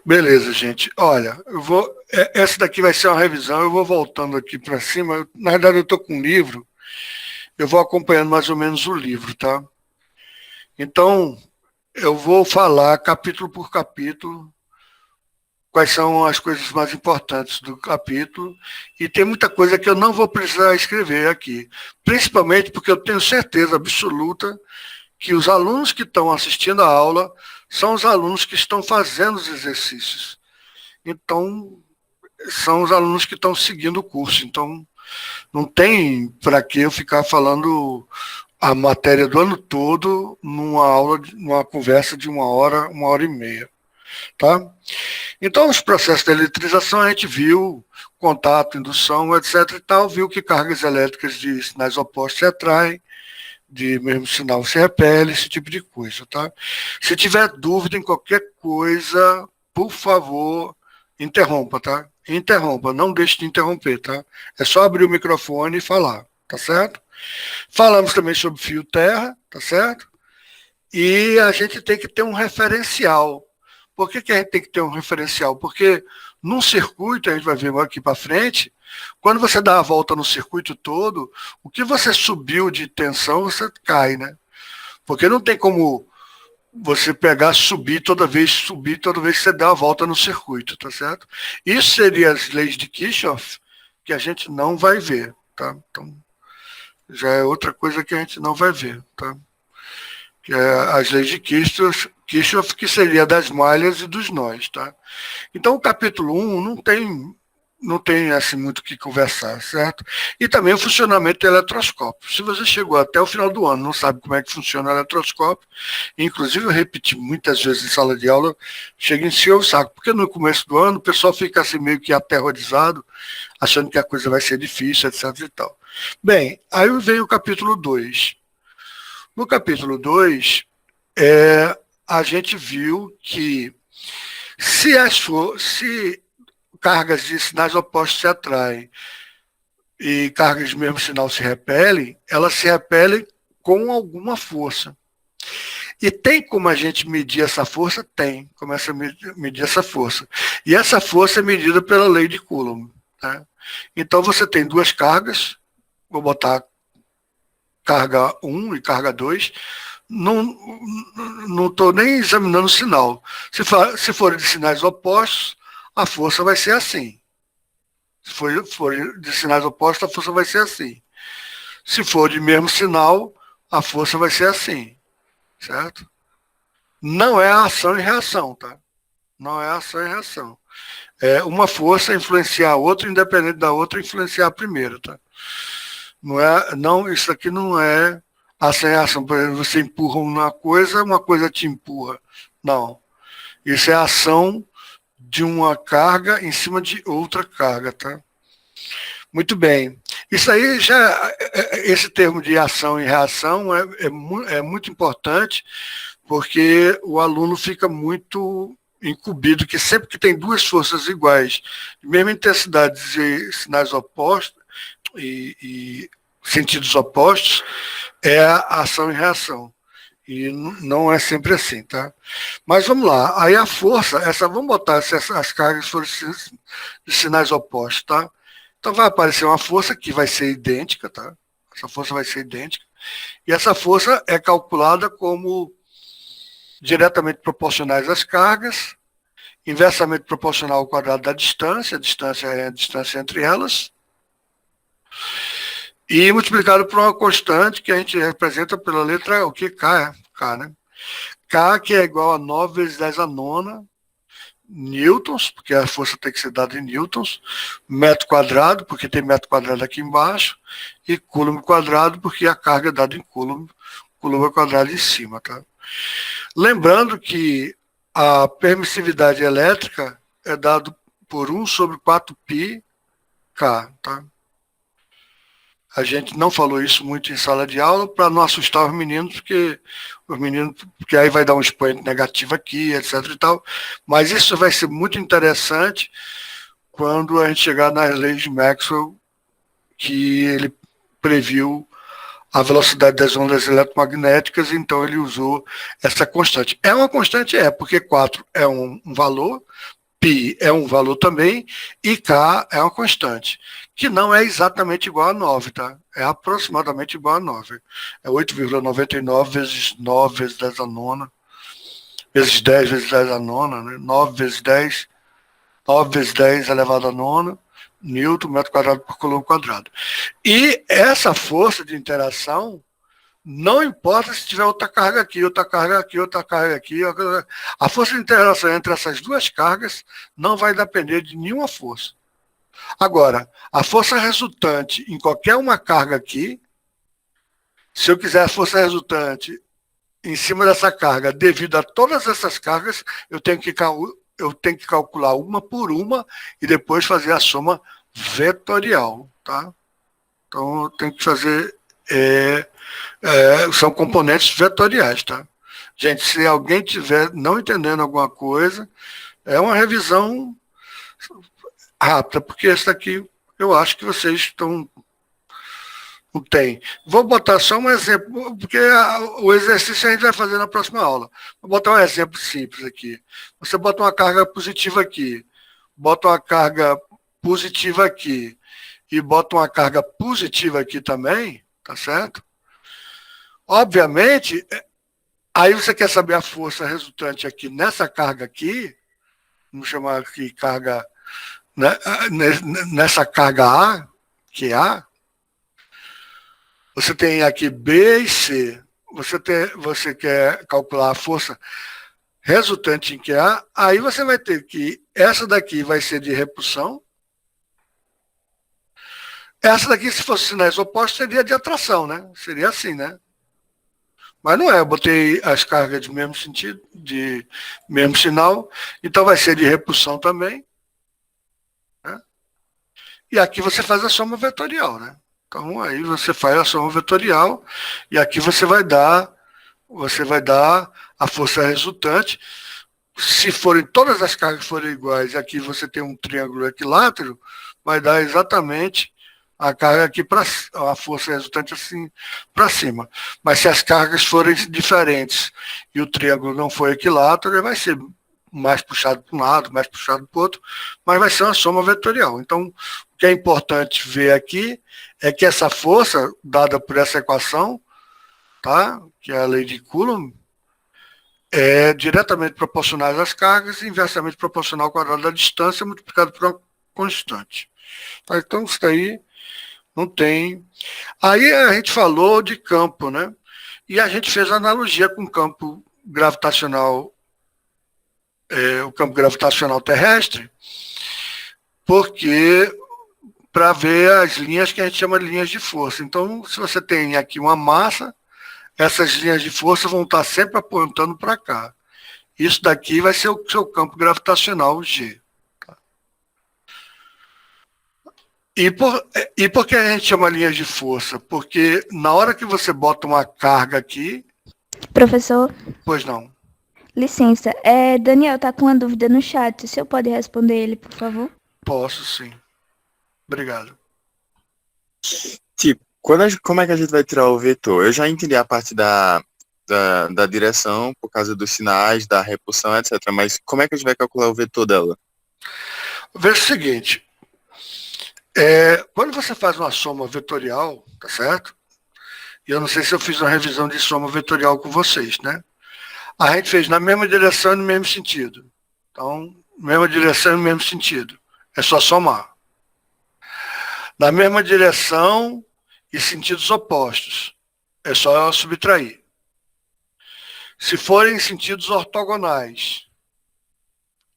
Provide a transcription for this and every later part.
Beleza, gente. Olha, essa daqui vai ser uma revisão. Eu vou voltando aqui para cima. Na verdade, eu estou com um livro. Eu vou acompanhando mais ou menos o livro, tá? Então, eu vou falar capítulo por capítulo quais são as coisas mais importantes do capítulo. E tem muita coisa que eu não vou precisar escrever aqui, principalmente porque eu tenho certeza absoluta que os alunos que estão assistindo a aula são os alunos que estão fazendo os exercícios. Então, são os alunos que estão seguindo o curso. Então, não tem para que eu ficar falando a matéria do ano todo numa aula, numa conversa de uma hora e meia. Tá? Então, os processos de eletrização a gente viu, contato, indução, etc. e tal, viu que cargas elétricas de sinais opostos se atraem, de mesmo sinal se repele, esse tipo de coisa. Tá? Se tiver dúvida em qualquer coisa, por favor, interrompa, tá? Interrompa, não deixe de interromper, tá? É só abrir o microfone e falar, tá certo? Falamos também sobre fio terra, tá certo? E a gente tem que ter um referencial. Por que a gente tem que ter um referencial? Porque num circuito, a gente vai ver aqui para frente, quando você dá a volta no circuito todo, o que você subiu de tensão, você cai, né? Porque não tem como você pegar, subir toda vez que você dá a volta no circuito, tá certo? Isso seria as leis de Kirchhoff, que a gente não vai ver, tá? Então, já é outra coisa que a gente não vai ver, tá? Que é as leis de Kirchhoff, que seria das malhas e dos nós, tá? Então, o capítulo 1 não tem assim muito o que conversar, certo? E também o funcionamento do eletroscópio. Se você chegou até o final do ano, não sabe como é que funciona o eletroscópio, inclusive eu repeti muitas vezes em sala de aula, chega em si o saco, porque no começo do ano o pessoal fica assim meio que aterrorizado, achando que a coisa vai ser difícil, etc e tal. Bem, aí vem o capítulo 2. No capítulo 2, a gente viu que se cargas de sinais opostos se atraem e cargas de mesmo sinal se repelem, elas se repelem com alguma força. E tem como a gente medir essa força? Tem. Começa a medir essa força. E essa força é medida pela lei de Coulomb. Né? Então você tem duas cargas, vou botar carga 1 e carga 2, não estou nem examinando o sinal. Se forem de sinais opostos, a força vai ser assim. Se for de sinais opostos, a força vai ser assim. Se for de mesmo sinal, a força vai ser assim, certo? Não é ação e reação, tá? Não é ação e reação. É uma força influenciar a outra, independente da outra influenciar a primeira, tá? Não, isso aqui não é ação e reação. Por exemplo, você empurra uma coisa te empurra. Não. Isso é ação de uma carga em cima de outra carga, tá? Muito bem. Isso aí já, esse termo de ação e reação é muito importante, porque o aluno fica muito incumbido que sempre que tem duas forças iguais, de mesma intensidade e sinais opostos e sentidos opostos, é a ação e reação. E não é sempre assim, tá? Mas vamos lá. Aí a força, vamos botar se as cargas forem de sinais opostos, tá? Então vai aparecer uma força que vai ser idêntica, tá? Essa força vai ser idêntica. E essa força é calculada como diretamente proporcionais às cargas, inversamente proporcional ao quadrado da distância, a distância é a distância entre elas, e multiplicado por uma constante que a gente representa pela letra o que K, K, né? K, que é igual a 9 vezes 10 a nona newtons, porque a força tem que ser dada em newtons, metro quadrado, porque tem metro quadrado aqui embaixo, e coulomb quadrado, porque a carga é dada em coulomb quadrado em cima, tá? Lembrando que a permissividade elétrica é dada por 1 sobre 4πk, tá? A gente não falou isso muito em sala de aula para não assustar os meninos, porque aí vai dar um expoente negativo aqui, etc e tal. Mas isso vai ser muito interessante quando a gente chegar nas leis de Maxwell, que ele previu a velocidade das ondas eletromagnéticas, então ele usou essa constante. É uma constante? É, porque 4 é um valor, π é um valor também, e k é uma constante, que não é exatamente igual a 9, tá? É aproximadamente igual a 9. É 8,99 vezes 9 vezes 10 a nona, vezes 10 vezes 10 a nona, né? 9 vezes 10, 9 vezes 10 elevado a nona, Newton, metro quadrado por coulomb quadrado. E essa força de interação, não importa se tiver outra carga aqui, outra carga aqui, outra carga aqui. A força de interação entre essas duas cargas não vai depender de nenhuma força. Agora, a força resultante em qualquer uma carga aqui, se eu quiser a força resultante em cima dessa carga, devido a todas essas cargas, eu tenho que calcular uma por uma e depois fazer a soma vetorial, tá? Então, eu tenho que fazer... são componentes vetoriais, tá? Gente, se alguém tiver não entendendo alguma coisa, é uma revisão rápida, porque essa aqui eu acho que vocês estão... Não tem. Vou botar só um exemplo, porque o exercício a gente vai fazer na próxima aula. Vou botar um exemplo simples aqui. Você bota uma carga positiva aqui, bota uma carga positiva aqui e bota uma carga positiva aqui também, tá certo? Obviamente, aí você quer saber a força resultante aqui nessa carga aqui, vamos chamar aqui carga, né, nessa carga A, que é A, você tem aqui B e C. Você quer calcular a força resultante em QA, aí você vai ter que essa daqui vai ser de repulsão. Essa daqui, se fosse sinais opostos, seria de atração, né? Seria assim, né? Mas não é, eu botei as cargas de mesmo sentido, de mesmo sinal, então vai ser de repulsão também. Né? E aqui você faz a soma vetorial, né? Então aí você faz a soma vetorial e aqui você vai dar a força resultante. Se forem todas as cargas forem iguais, aqui você tem um triângulo equilátero, vai dar exatamente a carga aqui para a força resultante assim para cima. Mas se as cargas forem diferentes e o triângulo não for equilátero, ele vai ser mais puxado para um lado, mais puxado para o outro, mas vai ser uma soma vetorial. Então, o que é importante ver aqui é que essa força dada por essa equação, tá? Que é a lei de Coulomb, é diretamente proporcional às cargas e inversamente proporcional ao quadrado da distância multiplicado por uma constante. Tá? Então, isso daí não tem... Aí a gente falou de campo, né? E a gente fez analogia com o campo gravitacional, o campo gravitacional terrestre, porque para ver as linhas que a gente chama de linhas de força. Então, se você tem aqui uma massa, essas linhas de força vão estar sempre apontando para cá. Isso daqui vai ser o seu campo gravitacional G. Tá? E por que a gente chama linhas de força? Porque na hora que você bota uma carga aqui... Professor? Pois não. Licença, Daniel tá com uma dúvida no chat. O senhor pode responder ele, por favor? Posso, sim. Obrigado. Tipo, como é que a gente vai tirar o vetor? Eu já entendi a parte da direção, por causa dos sinais, da repulsão, etc. Mas como é que a gente vai calcular o vetor dela? Veja o seguinte. Quando você faz uma soma vetorial, tá certo? E eu não sei se eu fiz uma revisão de soma vetorial com vocês, né? A gente fez na mesma direção e no mesmo sentido. Então, mesma direção e no mesmo sentido. É só somar. Na mesma direção e sentidos opostos. É só subtrair. Se forem sentidos ortogonais,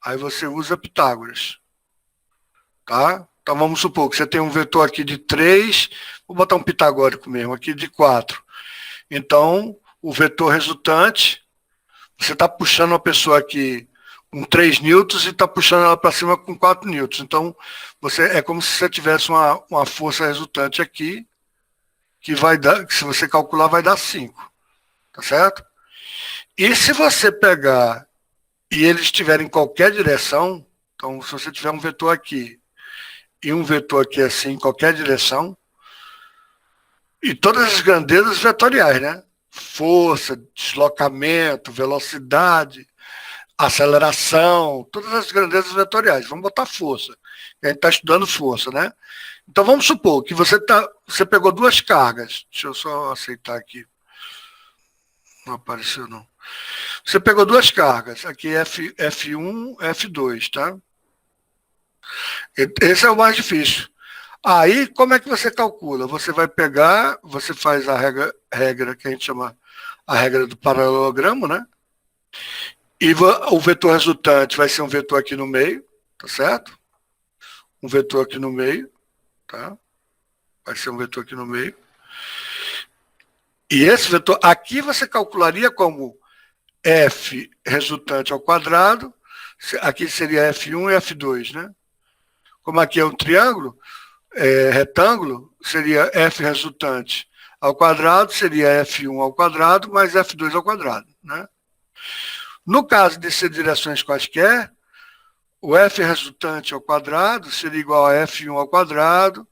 aí você usa Pitágoras. Tá? Então vamos supor que você tem um vetor aqui de 3, vou botar um pitagórico mesmo, aqui de 4. Então, o vetor resultante, você está puxando uma pessoa aqui com 3 newtons e está puxando ela para cima com 4 newtons. Então, é como se você tivesse uma força resultante aqui, que vai dar, que se você calcular, vai dar 5. Tá certo? E se você pegar e eles estiverem em qualquer direção, então se você tiver um vetor aqui e um vetor aqui assim, em qualquer direção, E todas as grandezas vetoriais, né? Força, deslocamento, velocidade, aceleração, todas as grandezas vetoriais. Vamos botar força. A gente está estudando força, né? Então vamos supor que você pegou duas cargas. Deixa eu só aceitar aqui. Não apareceu não. Você pegou duas cargas. Aqui F1, F2, tá? Esse é o mais difícil. Aí, como é que você calcula? Você vai pegar, você faz a regra que a gente chama a regra do paralelogramo, né? E o vetor resultante vai ser um vetor aqui no meio, tá certo? Um vetor aqui no meio, tá? Vai ser um vetor aqui no meio. E esse vetor aqui você calcularia como F resultante ao quadrado, aqui seria F1 e F2, né? Como aqui é um triângulo, retângulo, seria F resultante ao quadrado, seria F1 ao quadrado mais F2 ao quadrado, né? No caso de ser direções quaisquer, o F resultante ao quadrado seria igual a F1 ao quadrado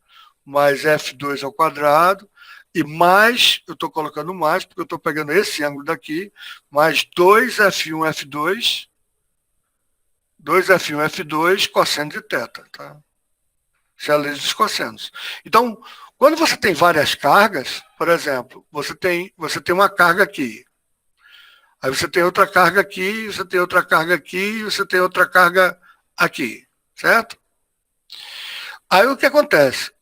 mais F2 ao quadrado e mais, eu estou colocando mais porque eu estou pegando esse ângulo daqui, mais 2F1, F2, 2F1, F2 cosseno de θ, tá? Isso é a lei dos cossenos. Então, quando você tem várias cargas, por exemplo, você tem uma carga aqui, aí você tem outra carga aqui, você tem outra carga aqui, você tem outra carga aqui, certo? Aí o que acontece?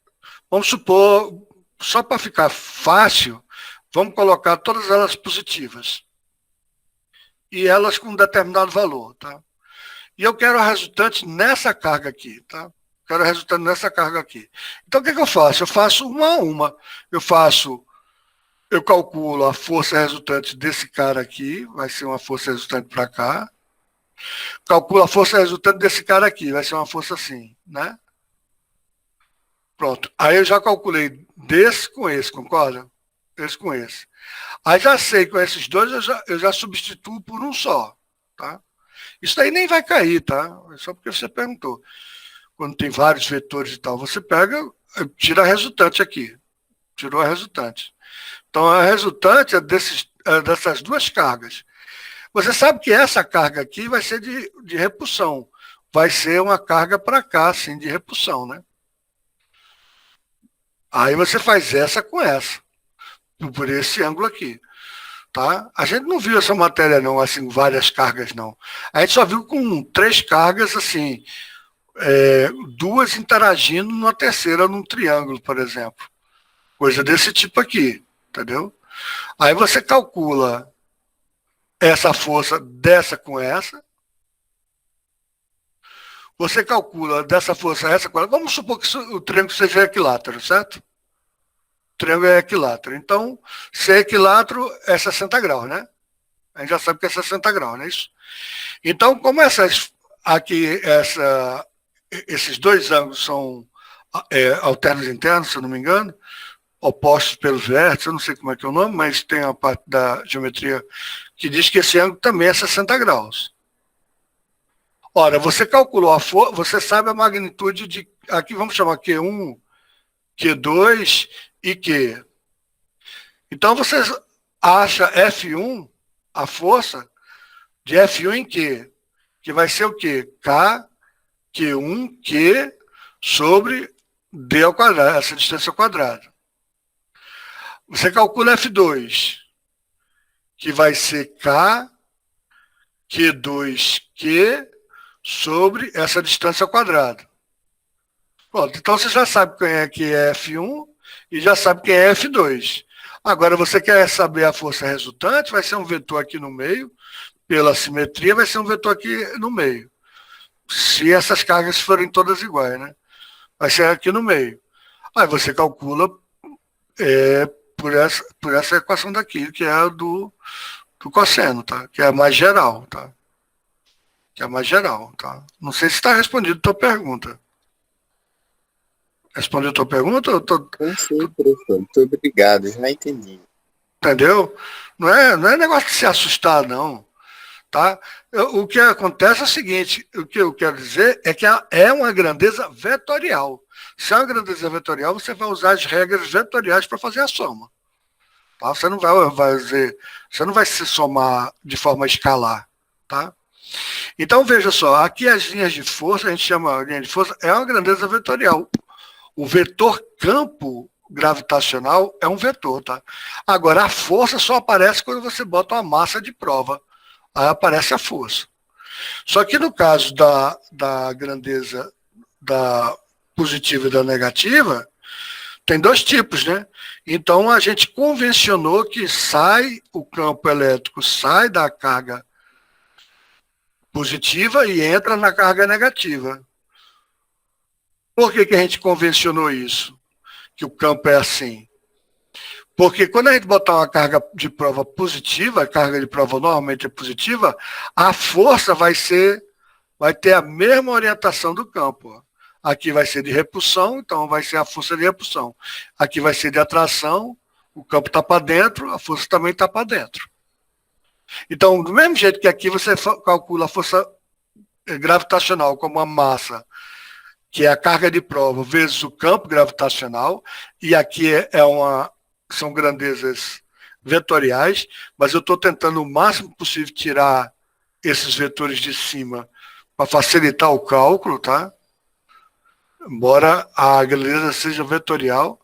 Vamos supor, só para ficar fácil, vamos colocar todas elas positivas. E elas com um determinado valor, tá? E eu quero a resultante nessa carga aqui, tá? Quero a resultante nessa carga aqui. Então o que eu faço? Eu faço uma a uma. Eu calculo a força resultante desse cara aqui, vai ser uma força resultante para cá. Calculo a força resultante desse cara aqui, vai ser uma força assim, né? Pronto. Aí eu já calculei desse com esse, concorda? Esse com esse. Aí já sei que com esses dois eu já substituo por um só, tá? Isso daí nem vai cair, tá? É só porque você perguntou. Quando tem vários vetores e tal, você pega, tira a resultante aqui. Tirou a resultante. Então, a resultante é dessas duas cargas. Você sabe que essa carga aqui vai ser de repulsão. Vai ser uma carga para cá, assim, de repulsão, né? Aí você faz essa com essa, por esse ângulo aqui. Tá? A gente não viu essa matéria, não, assim, várias cargas, não. A gente só viu com 3 cargas, assim, duas interagindo numa terceira num triângulo, por exemplo. Coisa desse tipo aqui, entendeu? Aí você calcula essa força dessa com essa. Você calcula dessa força essa com essa. Vamos supor que o triângulo seja equilátero, certo? O triângulo é equilátero. Então, se é equilátero, é 60 graus, né? A gente já sabe que é 60 graus, não é isso? Então, como esses dois ângulos são alternos internos, se eu não me engano, opostos pelos vértices, eu não sei como é que é o nome, mas tem a parte da geometria que diz que esse ângulo também é 60 graus. Ora, você calculou você sabe a magnitude de, aqui vamos chamar Q1, Q2 e Q. Então você acha F1, a força de F1 em Q, que vai ser o quê? K, Q1, Q sobre D ao quadrado, essa distância ao quadrado. Você calcula F2, que vai ser K, Q2, Q sobre essa distância ao quadrado. Pronto, então você já sabe quem é que é F1 e já sabe quem é F2. Agora você quer saber a força resultante, vai ser um vetor aqui no meio, pela simetria vai ser um vetor aqui no meio. Se essas cargas forem todas iguais, né? Vai ser aqui no meio. Aí você calcula por essa equação daqui, que é a do cosseno, tá? Que é a mais geral, tá? Que é a mais geral, tá? Não sei se está respondido a tua pergunta. Respondeu a tua pergunta? Não sei, professor. Muito obrigado, já entendi. Entendeu? Não é negócio de se assustar, não. Tá? O que acontece é o seguinte, o que eu quero dizer é que é uma grandeza vetorial. Se é uma grandeza vetorial, você vai usar as regras vetoriais para fazer a soma. Tá? Você não vai se somar de forma escalar. Tá? Então, veja só, aqui as linhas de força, a gente chama linha de força, é uma grandeza vetorial. O vetor campo gravitacional é um vetor. Tá? Agora, a força só aparece quando você bota uma massa de prova. Aí aparece a força. Só que no caso da grandeza da positiva e da negativa, tem dois tipos, né? Então a gente convencionou que o campo elétrico sai da carga positiva e entra na carga negativa. Por que a gente convencionou isso? Que o campo é assim? Porque quando a gente botar uma carga de prova positiva, a carga de prova normalmente é positiva, a força vai ter a mesma orientação do campo. Aqui vai ser de repulsão, então vai ser a força de repulsão. Aqui vai ser de atração, o campo está para dentro, a força também está para dentro. Então, do mesmo jeito que aqui você calcula a força gravitacional como a massa, que é a carga de prova, vezes o campo gravitacional, e aqui são grandezas vetoriais, mas eu estou tentando o máximo possível tirar esses vetores de cima para facilitar o cálculo, tá? Embora a grandeza seja vetorial,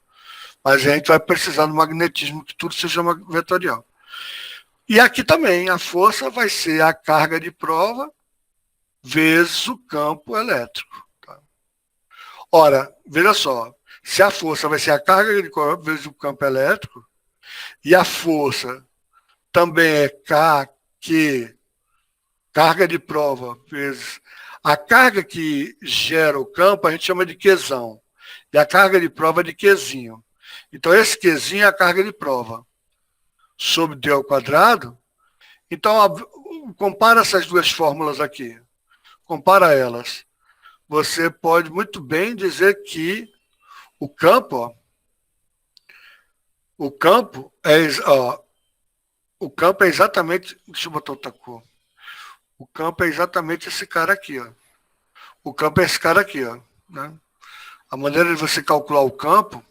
mas a gente vai precisar do magnetismo que tudo seja vetorial. E aqui também a força vai ser a carga de prova vezes o campo elétrico. Tá? Ora, veja só, se a força vai ser a carga de prova vezes o campo elétrico, e a força também é KQ, carga de prova vezes a carga que gera o campo, a gente chama de Qzão. E a carga de prova é de Qzinho. Então, esse Qzinho é a carga de prova. Sobre D ao quadrado. Então, compara essas duas fórmulas aqui. Compara elas. Você pode muito bem dizer que o campo é exatamente... Deixa eu botar outra cor. O campo é exatamente esse cara aqui, ó. O campo é esse cara aqui, ó. Né? A maneira de você calcular o campo,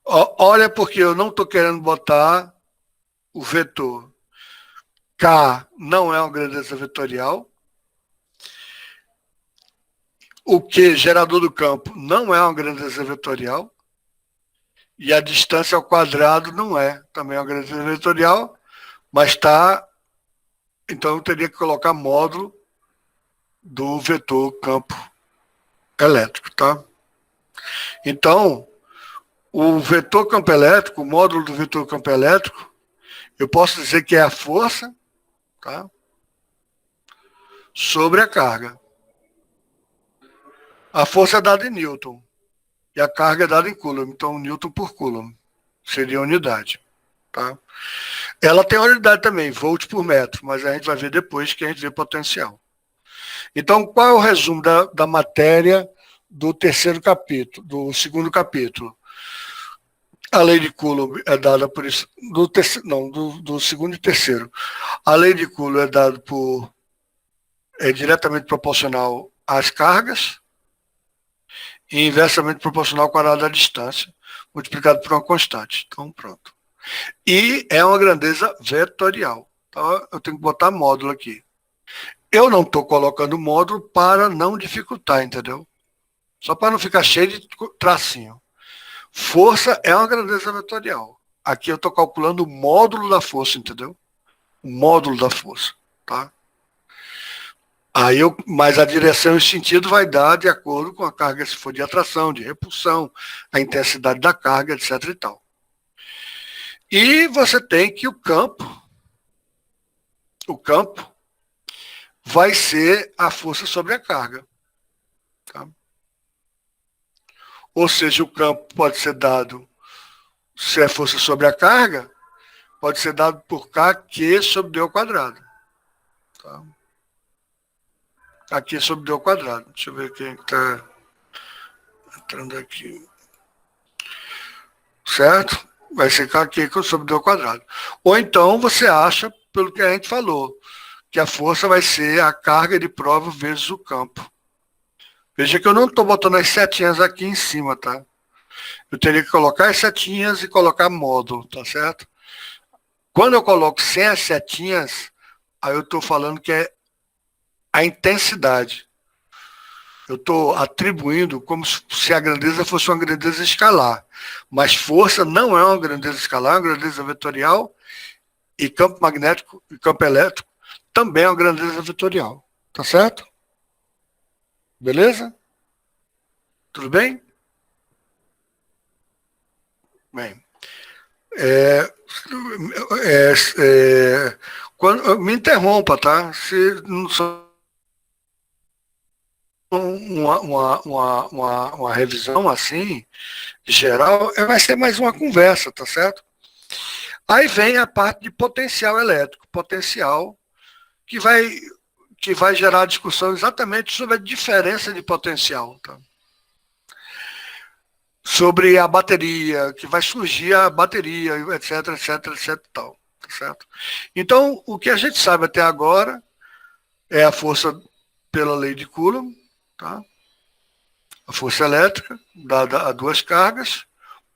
olha porque eu não estou querendo botar o vetor. K não é uma grandeza vetorial. O Q, gerador do campo, não é uma grandeza vetorial. E a distância ao quadrado não é também uma grandeza vetorial, mas está... Então, eu teria que colocar módulo do vetor campo elétrico, tá? Então, o vetor campo elétrico, o módulo do vetor campo elétrico, eu posso dizer que é a força, tá? Sobre a carga. A força é dada em Newton e a carga é dada em Coulomb. Então, Newton por Coulomb seria a unidade, tá? Ela tem unidade também, volt por metro, mas a gente vai ver depois que a gente vê potencial. Então, qual é o resumo da matéria do terceiro capítulo, do segundo capítulo? A lei de Coulomb é dada por isso, do segundo e terceiro. A lei de Coulomb é dada é diretamente proporcional às cargas e inversamente proporcional ao quadrado da distância, multiplicado por uma constante. Então, pronto. E é uma grandeza vetorial. Então, eu tenho que botar módulo aqui. Eu não estou colocando módulo para não dificultar, entendeu? Só para não ficar cheio de tracinho. Força é uma grandeza vetorial. Aqui eu estou calculando o módulo da força, entendeu? O módulo da força, tá? Mas a direção e o sentido vai dar de acordo com a carga, se for de atração, de repulsão, a intensidade da carga, etc. e tal. E você tem que o campo vai ser a força sobre a carga. Tá? Ou seja, o campo pode ser dado, se é força sobre a carga, pode ser dado por KQ sobre D ao quadrado. Tá? Aqui sobre D ao quadrado. Deixa eu ver quem está entrando aqui. Certo? Vai ser KQ sobre D ao quadrado. Ou então você acha, pelo que a gente falou, que a força vai ser a carga de prova vezes o campo. Veja que eu não estou botando as setinhas aqui em cima, tá? Eu teria que colocar as setinhas e colocar módulo, tá certo? Quando eu coloco sem as setinhas, aí eu estou falando que é a intensidade. Eu estou atribuindo como se a grandeza fosse uma grandeza escalar. Mas força não é uma grandeza escalar, é uma grandeza vetorial, e campo magnético e campo elétrico também é uma grandeza vetorial. Tá certo? Beleza? Tudo bem? Bem. Quando, me interrompa, tá? Se não sou uma revisão assim, geral, vai ser mais uma conversa, tá certo? Aí vem a parte de potencial elétrico, potencial que vai gerar discussão exatamente sobre a diferença de potencial, tá? Sobre a bateria, que vai surgir a bateria, etc, etc, etc, tal, tá certo? Então, o que a gente sabe até agora é a força pela lei de Coulomb, tá? A força elétrica dada a duas cargas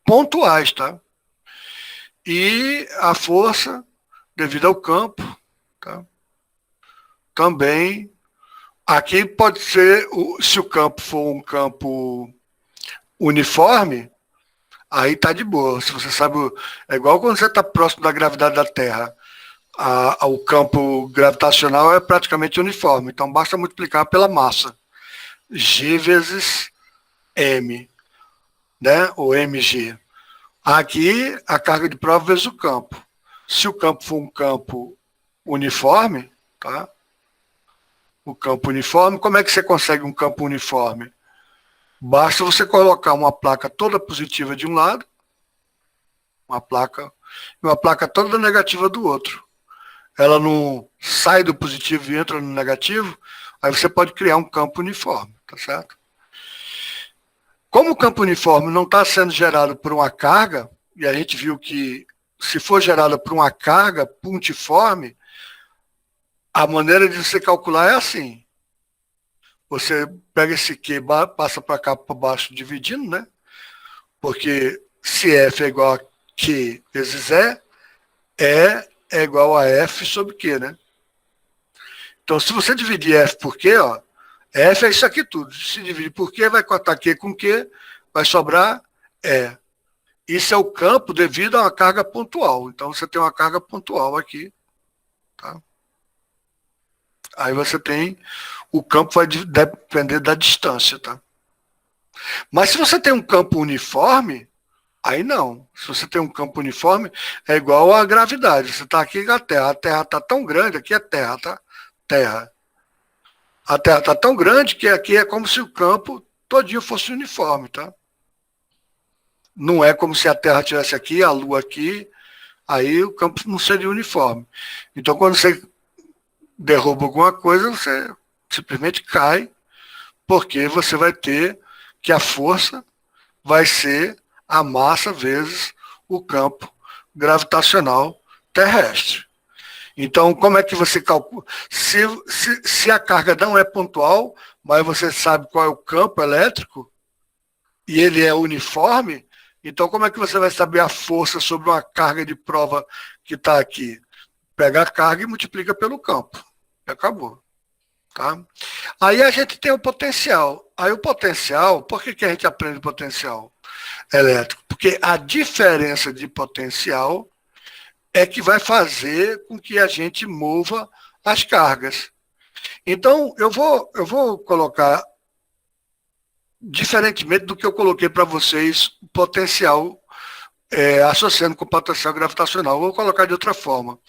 pontuais, tá? E a força devido ao campo, tá? Também, aqui pode ser, se o campo for um campo uniforme, aí tá de boa. Se você sabe, é igual quando você está próximo da gravidade da Terra. O campo gravitacional é praticamente uniforme, então basta multiplicar pela massa. G vezes M, né? Ou mg. Aqui, a carga de prova vezes o campo. Se o campo for um campo uniforme, tá? O campo uniforme, como é que você consegue um campo uniforme? Basta você colocar uma placa toda positiva de um lado, uma placa toda negativa do outro. Ela não sai do positivo e entra no negativo, aí você pode criar um campo uniforme, tá certo? Como o campo uniforme não está sendo gerado por uma carga, e a gente viu que se for gerada por uma carga pontiforme, a maneira de você calcular é assim. Você pega esse Q, passa para cá, para baixo, dividindo, né? Porque se F é igual a Q vezes E, E é igual a F sobre Q, né? Então, se você dividir F por Q, ó, F é isso aqui tudo. Se dividir por Q, vai cortar Q com Q, vai sobrar E. Isso é o campo devido a uma carga pontual. Então, você tem uma carga pontual aqui, tá? Aí você tem, o campo vai depender da distância, tá? Mas se você tem um campo uniforme, aí não. Se você tem um campo uniforme, é igual à gravidade. Você está aqui na Terra. A Terra está tão grande, aqui é Terra, tá? Terra. A Terra está tão grande que aqui é como se o campo todinho fosse uniforme, tá? Não é como se a Terra estivesse aqui, a Lua aqui, aí o campo não seria uniforme. Então, quando você derruba alguma coisa, você simplesmente cai, porque você vai ter que a força vai ser a massa vezes o campo gravitacional terrestre. Então, como é que você calcula? Se a carga não é pontual, mas você sabe qual é o campo elétrico, e ele é uniforme, então como é que você vai saber a força sobre uma carga de prova que está aqui? Pega a carga e multiplica pelo campo. Acabou. Tá? Aí a gente tem o potencial. Aí o potencial, por que a gente aprende potencial elétrico? Porque a diferença de potencial é que vai fazer com que a gente mova as cargas. Então, eu vou colocar, diferentemente do que eu coloquei para vocês, o potencial associando com o potencial gravitacional. Vou colocar de outra forma.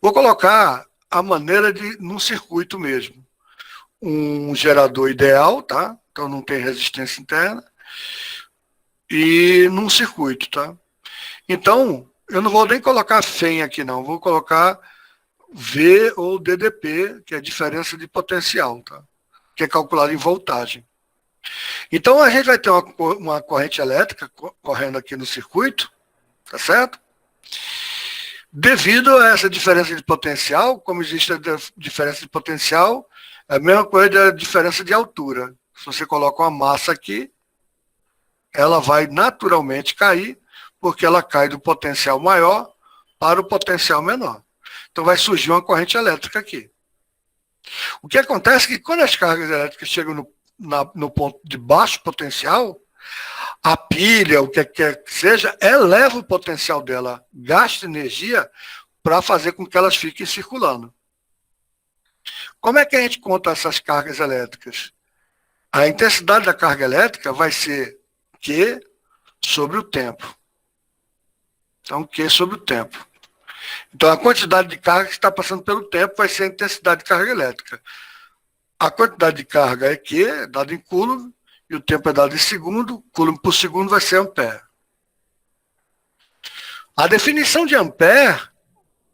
Vou colocar a maneira de, num circuito mesmo. Um gerador ideal, tá? Então não tem resistência interna. E num circuito, tá? Então, eu não vou nem colocar FEM aqui não, vou colocar V ou DDP, que é a diferença de potencial, tá? Que é calculado em voltagem. Então a gente vai ter uma corrente elétrica correndo aqui no circuito, tá certo? Devido a essa diferença de potencial, como existe a diferença de potencial, é a mesma coisa da diferença de altura. Se você coloca uma massa aqui, ela vai naturalmente cair, porque ela cai do potencial maior para o potencial menor. Então vai surgir uma corrente elétrica aqui. O que acontece é que quando as cargas elétricas chegam no ponto de baixo potencial, a pilha, o que quer que seja, eleva o potencial dela, gasta energia para fazer com que elas fiquem circulando. Como é que a gente conta essas cargas elétricas? A intensidade da carga elétrica vai ser Q sobre o tempo. Então, Q sobre o tempo. Então, a quantidade de carga que está passando pelo tempo vai ser a intensidade de carga elétrica. A quantidade de carga é Q, dado em Coulomb, e o tempo é dado em segundo, Coulomb por segundo vai ser ampere. A definição de ampere,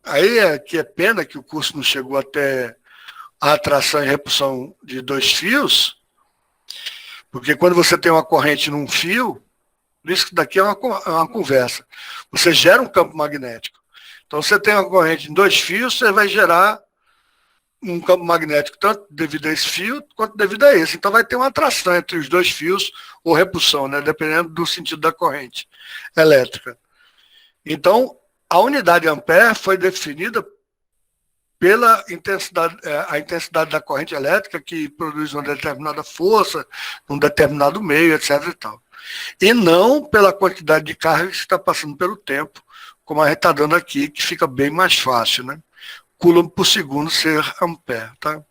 aí é que é pena que o curso não chegou até a atração e repulsão de dois fios, porque quando você tem uma corrente num fio, por isso que daqui é uma conversa, você gera um campo magnético. Então, você tem uma corrente em dois fios, você vai gerar um campo magnético tanto devido a esse fio quanto devido a esse. Então vai ter uma atração entre os dois fios ou repulsão, né, dependendo do sentido da corrente elétrica. Então a unidade ampere foi definida pela intensidade, a intensidade da corrente elétrica que produz uma determinada força, num determinado meio, etc. e tal. E não pela quantidade de carga que está passando pelo tempo, como a gente está dando aqui, que fica bem mais fácil, né? Coulomb por segundo ser ampere, tá?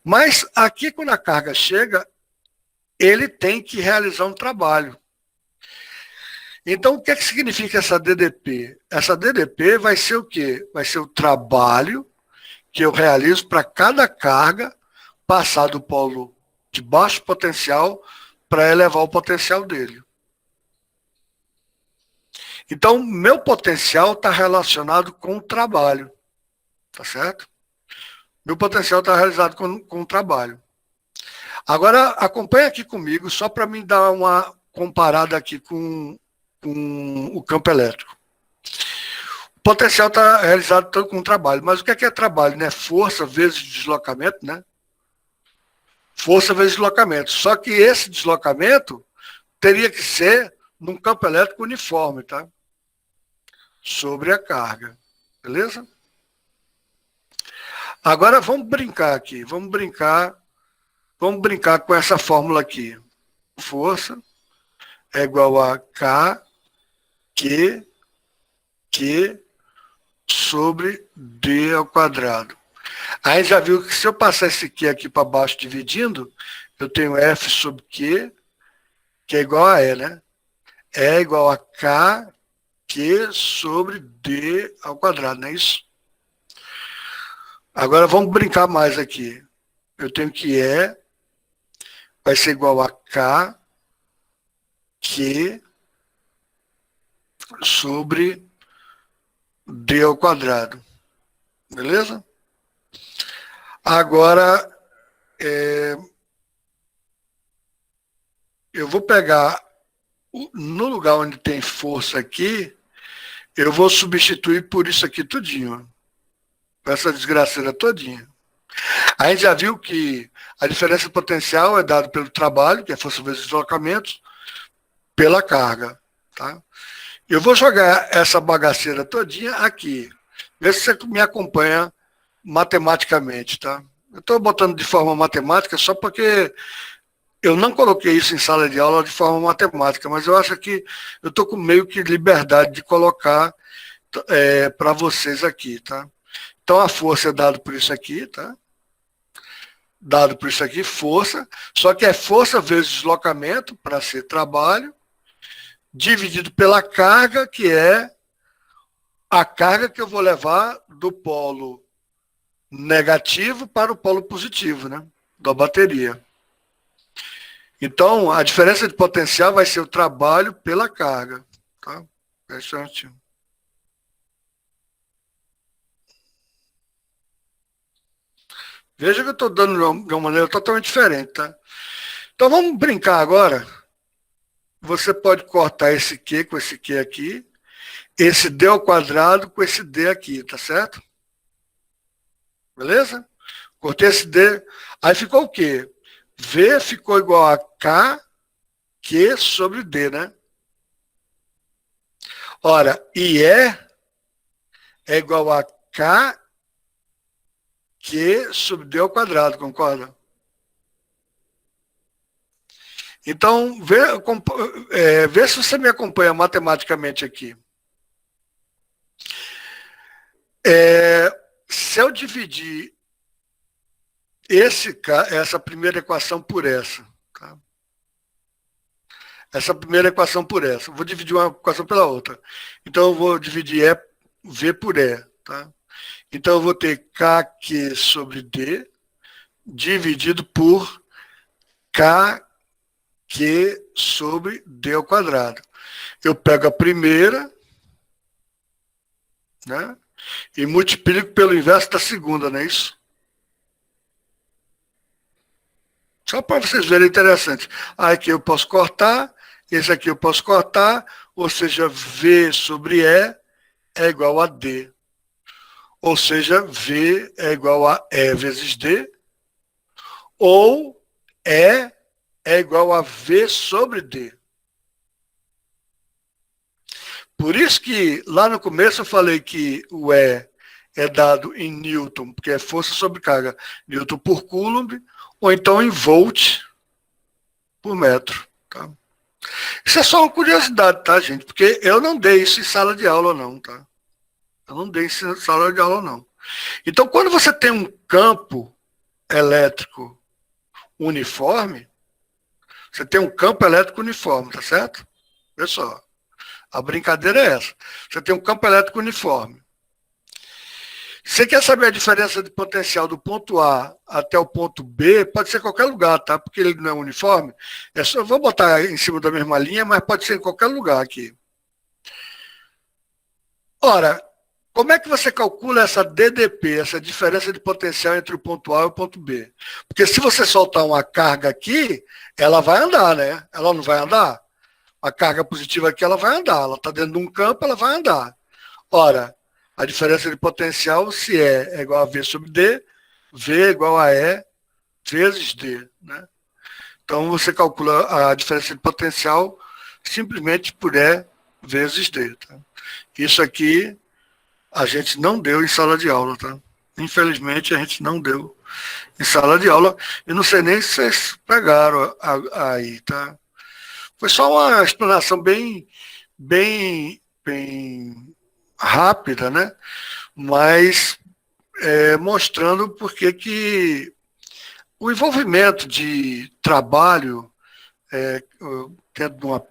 Mas aqui, quando a carga chega, ele tem que realizar um trabalho. Então, o que é que significa essa DDP? Essa DDP vai ser o quê? Vai ser o trabalho que eu realizo para cada carga passar do polo de baixo potencial para elevar o potencial dele. Então, meu potencial está relacionado com o trabalho. Tá certo? Meu potencial está realizado com o trabalho. Agora, acompanha aqui comigo, só para me dar uma comparada aqui com o campo elétrico. O potencial está realizado tanto com o trabalho, mas o que é trabalho? Né? Força vezes deslocamento, né? Força vezes deslocamento. Só que esse deslocamento teria que ser num campo elétrico uniforme, tá? Sobre a carga. Beleza? Agora vamos brincar aqui, vamos brincar com essa fórmula aqui. Força é igual a K, Q sobre D ao quadrado. Aí já viu que se eu passar esse Q aqui para baixo dividindo, eu tenho F sobre Q, que é igual a E, né? E é igual a K, Q sobre D ao quadrado, não é isso? Agora vamos brincar mais aqui. Eu tenho que E vai ser igual a K, Q sobre D ao quadrado. Beleza? Agora, eu vou pegar, no lugar onde tem força aqui, eu vou substituir por isso aqui tudinho. Essa desgraceira todinha. A gente já viu que a diferença potencial é dada pelo trabalho, que é força vezes deslocamento, pela carga. Tá? Eu vou jogar essa bagaceira todinha aqui. Vê se você me acompanha matematicamente. Tá? Eu estou botando de forma matemática só porque eu não coloquei isso em sala de aula de forma matemática, mas eu acho que eu estou com meio que liberdade de colocar para vocês aqui. Tá? Então, a força é dada por isso aqui, tá? Dado por isso aqui, força. Só que é força vezes deslocamento, para ser trabalho, dividido pela carga, que é a carga que eu vou levar do polo negativo para o polo positivo, né? Da bateria. Então, a diferença de potencial vai ser o trabalho pela carga. Tá? Certinho. Veja que eu estou dando de uma maneira totalmente diferente, tá? Então vamos brincar agora. Você pode cortar esse Q com esse Q aqui esse D ao quadrado com esse D aqui, tá certo? Beleza? Cortei esse D. Aí ficou o quê? V ficou igual a K, Q sobre D, né? Ora, IE é igual a K, Q sobre D ao quadrado, concorda? Então, vê se você me acompanha matematicamente aqui. Se eu dividir essa primeira equação por essa, tá? Essa primeira equação por essa, eu vou dividir uma equação pela outra. Então, eu vou dividir V por E, tá? Então, eu vou ter KQ sobre D dividido por KQ sobre D ao quadrado. Eu pego a primeira, né? E multiplico pelo inverso da segunda, não é isso? Só para vocês verem interessante. Aqui eu posso cortar, esse aqui eu posso cortar, ou seja, V sobre E é igual a D. Ou seja, V é igual a E vezes D, ou E é igual a V sobre D. Por isso que lá no começo eu falei que o E é dado em Newton, porque é força sobre carga, Newton por Coulomb, ou então em volt por metro. Tá? Isso é só uma curiosidade, tá, gente? Porque eu não dei isso em sala de aula, não, tá? Eu não dei isso em sala de aula, não. Então, quando você tem um campo elétrico uniforme, você tem um campo elétrico uniforme, tá certo? Pessoal, a brincadeira é essa. Você tem um campo elétrico uniforme. Você quer saber a diferença de potencial do ponto A até o ponto B? Pode ser em qualquer lugar, tá? Porque ele não é uniforme. Eu vou botar em cima da mesma linha, mas pode ser em qualquer lugar aqui. Ora, como é que você calcula essa DDP, essa diferença de potencial entre o ponto A e o ponto B? Porque se você soltar uma carga aqui, ela vai andar, né? Ela não vai andar? A carga positiva aqui, ela vai andar. Ela está dentro de um campo, ela vai andar. Ora, a diferença de potencial, se é igual a V sobre D, V é igual a E vezes D, né? Então, você calcula a diferença de potencial simplesmente por E vezes D. Tá? Isso aqui a gente não deu em sala de aula, tá? Infelizmente, a gente não deu em sala de aula. Eu não sei nem se vocês pegaram aí, tá? Foi só uma explanação bem rápida, né? Mas mostrando por que o envolvimento de trabalho dentro de uma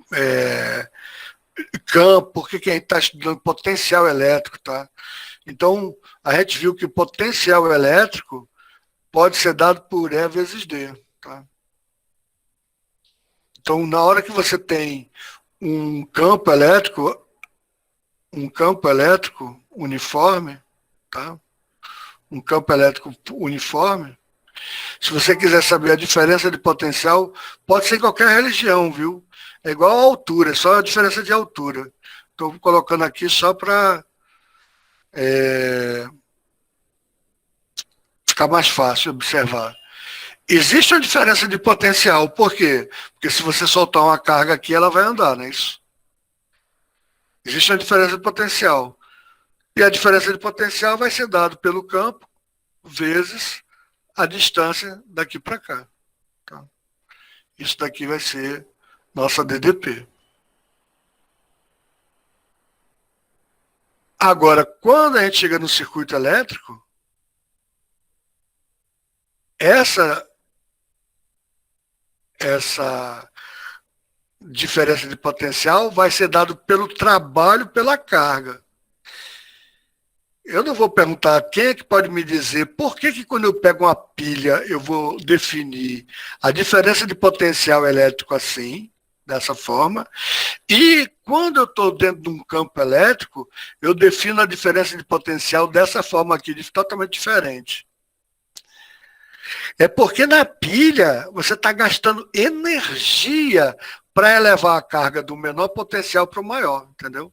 campo, porque quem está estudando potencial elétrico, tá? Então, a gente viu que o potencial elétrico pode ser dado por E vezes D, tá? Então, na hora que você tem um campo elétrico uniforme, tá? Um campo elétrico uniforme, se você quiser saber a diferença de potencial, pode ser em qualquer religião, viu? É igual a altura, é só a diferença de altura. Estou colocando aqui só para ficar mais fácil observar. Existe uma diferença de potencial, por quê? Porque se você soltar uma carga aqui, ela vai andar, não é isso? Existe uma diferença de potencial. E a diferença de potencial vai ser dado pelo campo vezes a distância daqui para cá. Tá? Isso daqui vai ser nossa DDP. Agora, quando a gente chega no circuito elétrico, essa diferença de potencial vai ser dado pelo trabalho, pela carga. Eu não vou perguntar quem é que pode me dizer por que quando eu pego uma pilha eu vou definir a diferença de potencial elétrico assim, dessa forma, e quando eu estou dentro de um campo elétrico, eu defino a diferença de potencial dessa forma aqui, totalmente diferente. É porque na pilha você está gastando energia para elevar a carga do menor potencial para o maior, entendeu?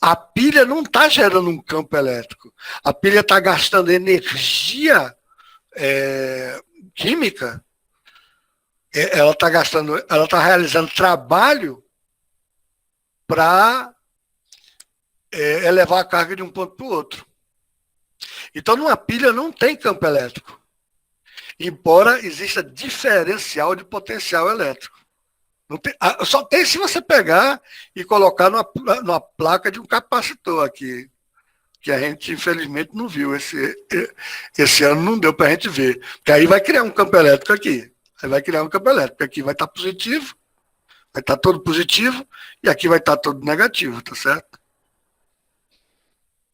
A pilha não está gerando um campo elétrico. A pilha está gastando energia química. Ela está gastando, ela está realizando trabalho para elevar a carga de um ponto para o outro. Então, numa pilha não tem campo elétrico, embora exista diferencial de potencial elétrico. Tem, só tem se você pegar e colocar numa placa de um capacitor aqui, que a gente, infelizmente, não viu. Esse ano não deu para a gente ver. Porque aí vai criar um campo elétrico aqui. Aí vai criar um campo elétrico. Aqui vai estar positivo, vai estar todo positivo, e aqui vai estar todo negativo, tá certo?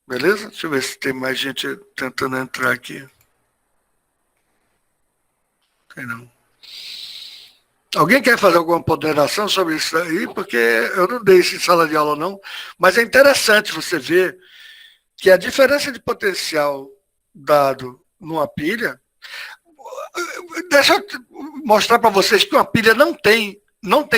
Beleza? Deixa eu ver se tem mais gente tentando entrar aqui. Tem não. Alguém quer fazer alguma ponderação sobre isso aí? Porque eu não dei isso em sala de aula não, mas é interessante você ver que a diferença de potencial dado numa pilha, deixa eu mostrar para vocês que uma pilha não tem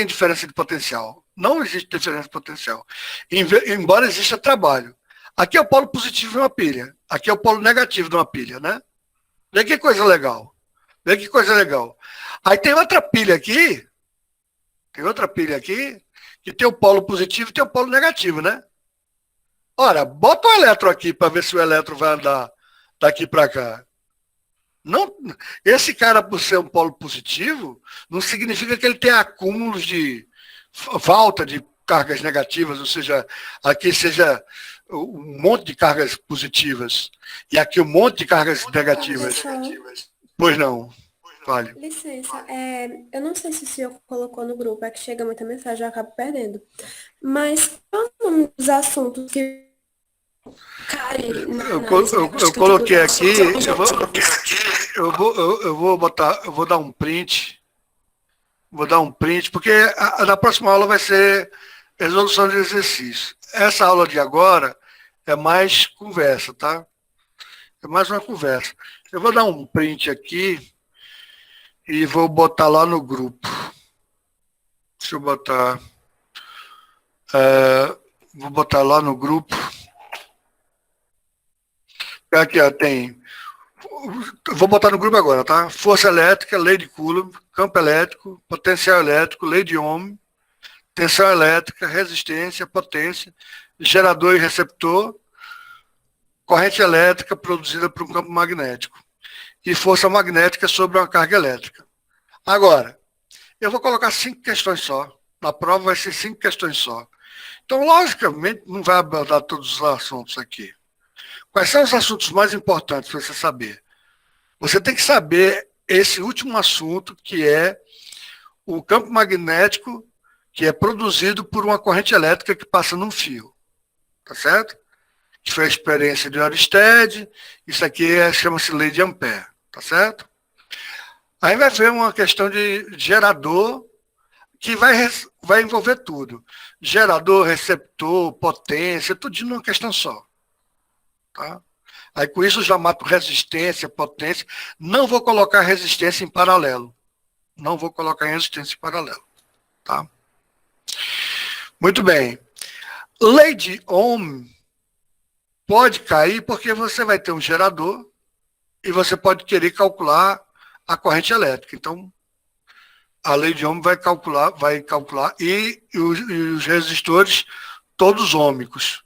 diferença de potencial. Não existe diferença de potencial. Embora exista trabalho. Aqui é o polo positivo de uma pilha. Aqui é o polo negativo de uma pilha, né? Vê que coisa legal. Vê que coisa legal. Aí tem outra pilha aqui. Tem outra pilha aqui que tem o polo positivo e tem o polo negativo, né? Ora, bota o elétron aqui para ver se o elétron vai andar daqui para cá. Não, esse cara, por ser um polo positivo, não significa que ele tem acúmulos de falta de cargas negativas, ou seja, aqui seja um monte de cargas positivas e aqui um monte de cargas negativas. Pois não. Vale. Licença, eu não sei se o senhor colocou no grupo, é que chega muita mensagem, eu acabo perdendo. Mas qual é o nome dos assuntos que caem eu coloquei aqui, eu vou dar um print. Vou dar um print, porque na próxima aula vai ser resolução de exercício. Essa aula de agora é mais conversa, tá? É mais uma conversa. Eu vou dar um print aqui e vou botar lá no grupo. Deixa eu botar. Vou botar lá no grupo. Aqui, ó, tem. Vou botar no grupo agora, tá? Força elétrica, lei de Coulomb, campo elétrico, potencial elétrico, lei de Ohm, tensão elétrica, resistência, potência, gerador e receptor, corrente elétrica produzida por um campo magnético e força magnética sobre uma carga elétrica. Agora, eu vou colocar 5 questões só. Na prova vai ser 5 questões só. Então, logicamente, não vai abordar todos os assuntos aqui. Quais são os assuntos mais importantes para você saber? Você tem que saber esse último assunto, que é o campo magnético, que é produzido por uma corrente elétrica que passa num fio. Tá certo? Que foi a experiência de Ørsted. Isso aqui chama-se lei de Ampère. Tá certo? Aí vai ver uma questão de gerador, que vai envolver tudo. Gerador, receptor, potência, tudo numa questão só. Tá? Aí com isso eu já mato resistência, potência. Não vou colocar resistência em paralelo. Não vou colocar resistência em paralelo. Tá? Muito bem. Lei de Ohm pode cair porque você vai ter um gerador e você pode querer calcular a corrente elétrica. Então, a lei de Ohm vai calcular e os resistores todos ômicos.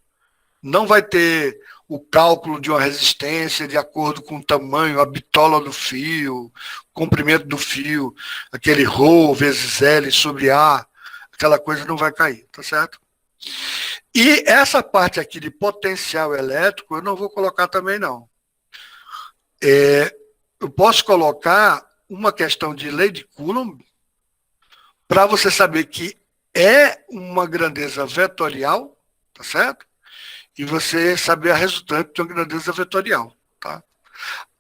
Não vai ter o cálculo de uma resistência de acordo com o tamanho, a bitola do fio, o comprimento do fio, aquele ρ vezes L sobre A, aquela coisa não vai cair, tá certo? E essa parte aqui de potencial elétrico eu não vou colocar também não. Eu posso colocar uma questão de lei de Coulomb para você saber que é uma grandeza vetorial, tá certo? E você saber a resultante de uma grandeza vetorial, tá?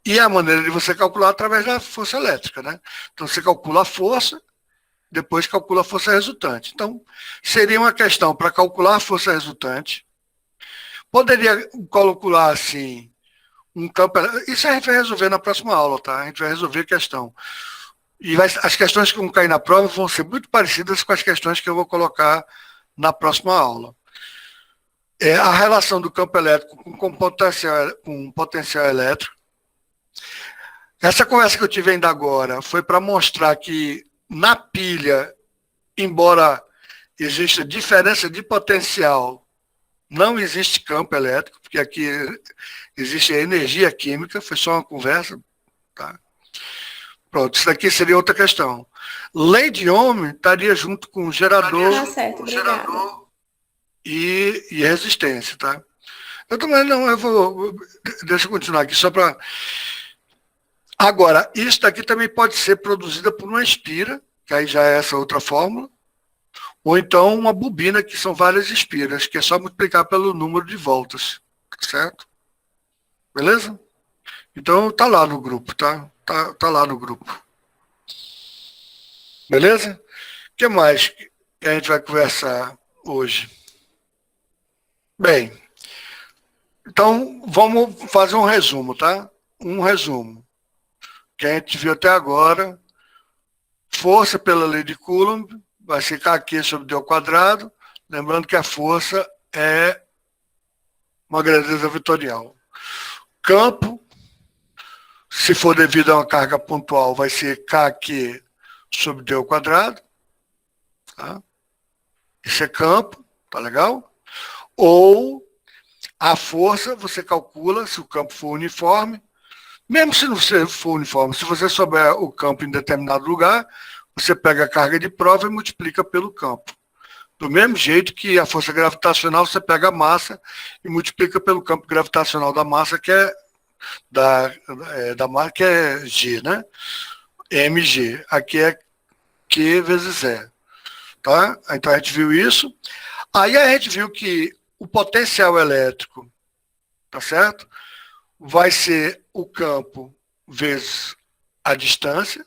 E a maneira de você calcular através da força elétrica, né? Então você calcula a força, depois calcula a força resultante. Então, seria uma questão para calcular a força resultante. Poderia calcular assim um campo. Isso a gente vai resolver na próxima aula, tá? A gente vai resolver a questão. E as questões que vão cair na prova vão ser muito parecidas com as questões que eu vou colocar na próxima aula. é a relação do campo elétrico com potencial elétrico. Essa conversa que eu tive ainda agora foi para mostrar que na pilha, embora exista diferença de potencial, não existe campo elétrico, porque aqui existe energia química, foi só uma conversa. Tá? Pronto, isso daqui seria outra questão. Lei de Ohm estaria junto com gerador, Tá certo, obrigada. e resistência. Tá? Eu também não, deixa eu continuar aqui só para... Agora, isso daqui também pode ser produzida por uma espira, que aí já é essa outra fórmula, ou então uma bobina, que são várias espiras, que é só multiplicar pelo número de voltas, certo? Beleza? Então tá lá no grupo, tá? Tá lá no grupo. Beleza? O que mais que a gente vai conversar hoje? Bem, então vamos fazer um resumo, tá? Um resumo. Que a gente viu até agora, força pela lei de Coulomb vai ser Kq sobre d ao quadrado, lembrando que a força é uma grandeza vetorial. Campo, se for devido a uma carga pontual, vai ser Kq sobre d ao quadrado. Tá? Isso é campo, tá legal? Ou a força, você calcula, se o campo for uniforme, mesmo se não for uniforme, se você souber o campo em determinado lugar, você pega a carga de prova e multiplica pelo campo. Do mesmo jeito que a força gravitacional, você pega a massa e multiplica pelo campo gravitacional da massa, que é da massa, que é G, né? mg. Aqui é Q vezes E. Tá? Então a gente viu isso. Aí a gente viu que o potencial elétrico, tá certo? Vai ser o campo vezes a distância,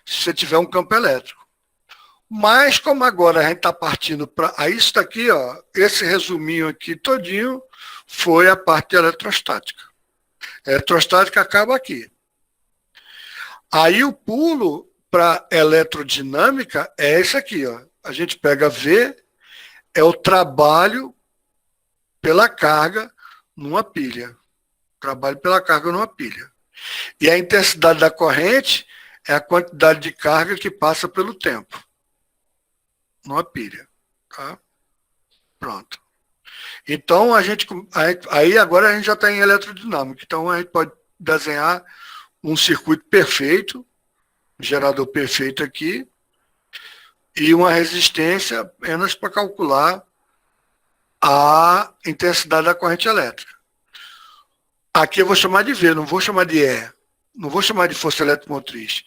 se você tiver um campo elétrico. Mas como agora a gente está partindo para... Isso daqui, ó, esse resuminho aqui todinho foi a parte de eletrostática. A eletrostática acaba aqui. Aí o pulo para eletrodinâmica é esse aqui, ó. A gente pega V, é o trabalho pela carga numa pilha. Trabalho pela carga numa pilha. E a intensidade da corrente é a quantidade de carga que passa pelo tempo numa pilha. Tá? Pronto. Então, aí agora a gente já está em eletrodinâmica. Então, a gente pode desenhar um circuito perfeito, um gerador perfeito aqui, e uma resistência apenas para calcular a intensidade da corrente elétrica. Aqui eu vou chamar de V, não vou chamar de E. Não vou chamar de força eletromotriz.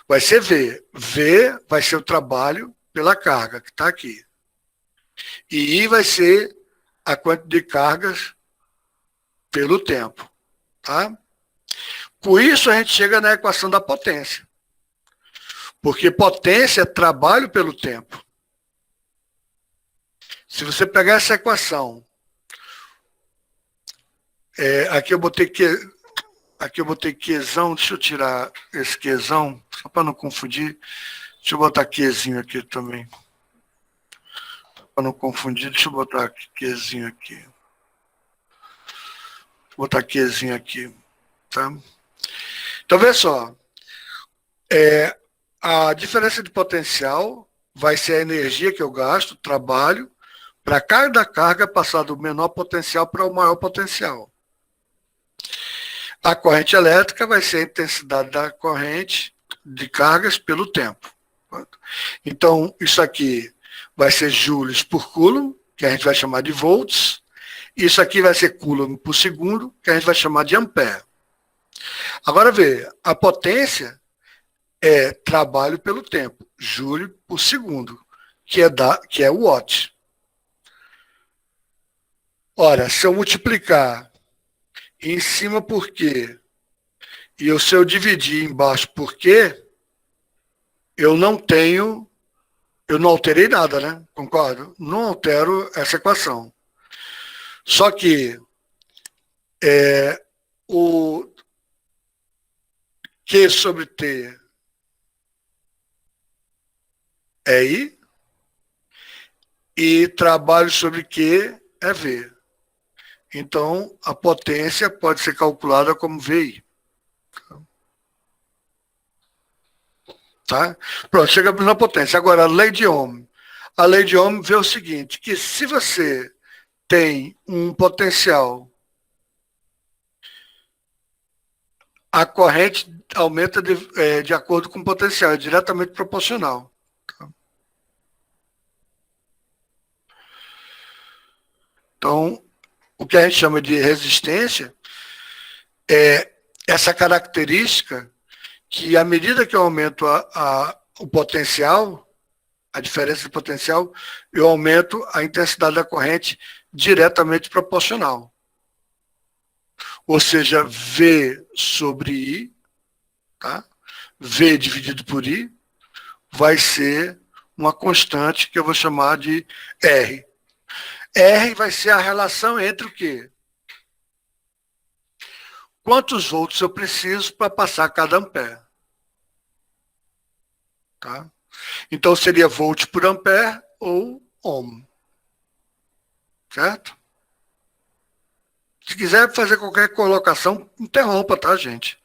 Vai ser V. V vai ser o trabalho pela carga, que está aqui. E I vai ser a quantidade de cargas pelo tempo. Tá? Com isso, a gente chega na equação da potência. Porque potência é trabalho pelo tempo. Se você pegar essa equação, aqui eu botei Qzão, deixa eu tirar esse Qzão, só para não confundir. Deixa eu botar Qzinho aqui também. Para não confundir, deixa eu botar Qzinho aqui. Vou botar Qzinho aqui. Tá? Então, vê só. A diferença de potencial vai ser a energia que eu gasto, trabalho, para cada carga passar do menor potencial para o maior potencial. A corrente elétrica vai ser a intensidade da corrente de cargas pelo tempo. Então, isso aqui vai ser joules por coulomb, que a gente vai chamar de volts. Isso aqui vai ser coulomb por segundo, que a gente vai chamar de ampere. Agora, vê, a potência é trabalho pelo tempo, joule por segundo, que é o watt. Ora, se eu multiplicar em cima por Q, e se eu dividir embaixo por Q, eu não alterei nada, né? Concordo? Não altero essa equação. Só que o Q sobre T é I, e trabalho sobre Q é V. Então, a potência pode ser calculada como VI. Tá? Pronto, chegamos na potência. Agora, a lei de Ohm. A lei de Ohm vê o seguinte, que se você tem um potencial, a corrente aumenta de acordo com o potencial, é diretamente proporcional. Tá? Então, o que a gente chama de resistência é essa característica que, à medida que eu aumento o potencial, a diferença de potencial, eu aumento a intensidade da corrente diretamente proporcional. Ou seja, V sobre I, tá? V dividido por I, vai ser uma constante que eu vou chamar de R. R vai ser a relação entre o quê? Quantos volts eu preciso para passar cada ampere. Tá? Então, seria volt por ampere ou ohm. Certo? Se quiser fazer qualquer colocação, interrompa, tá, gente?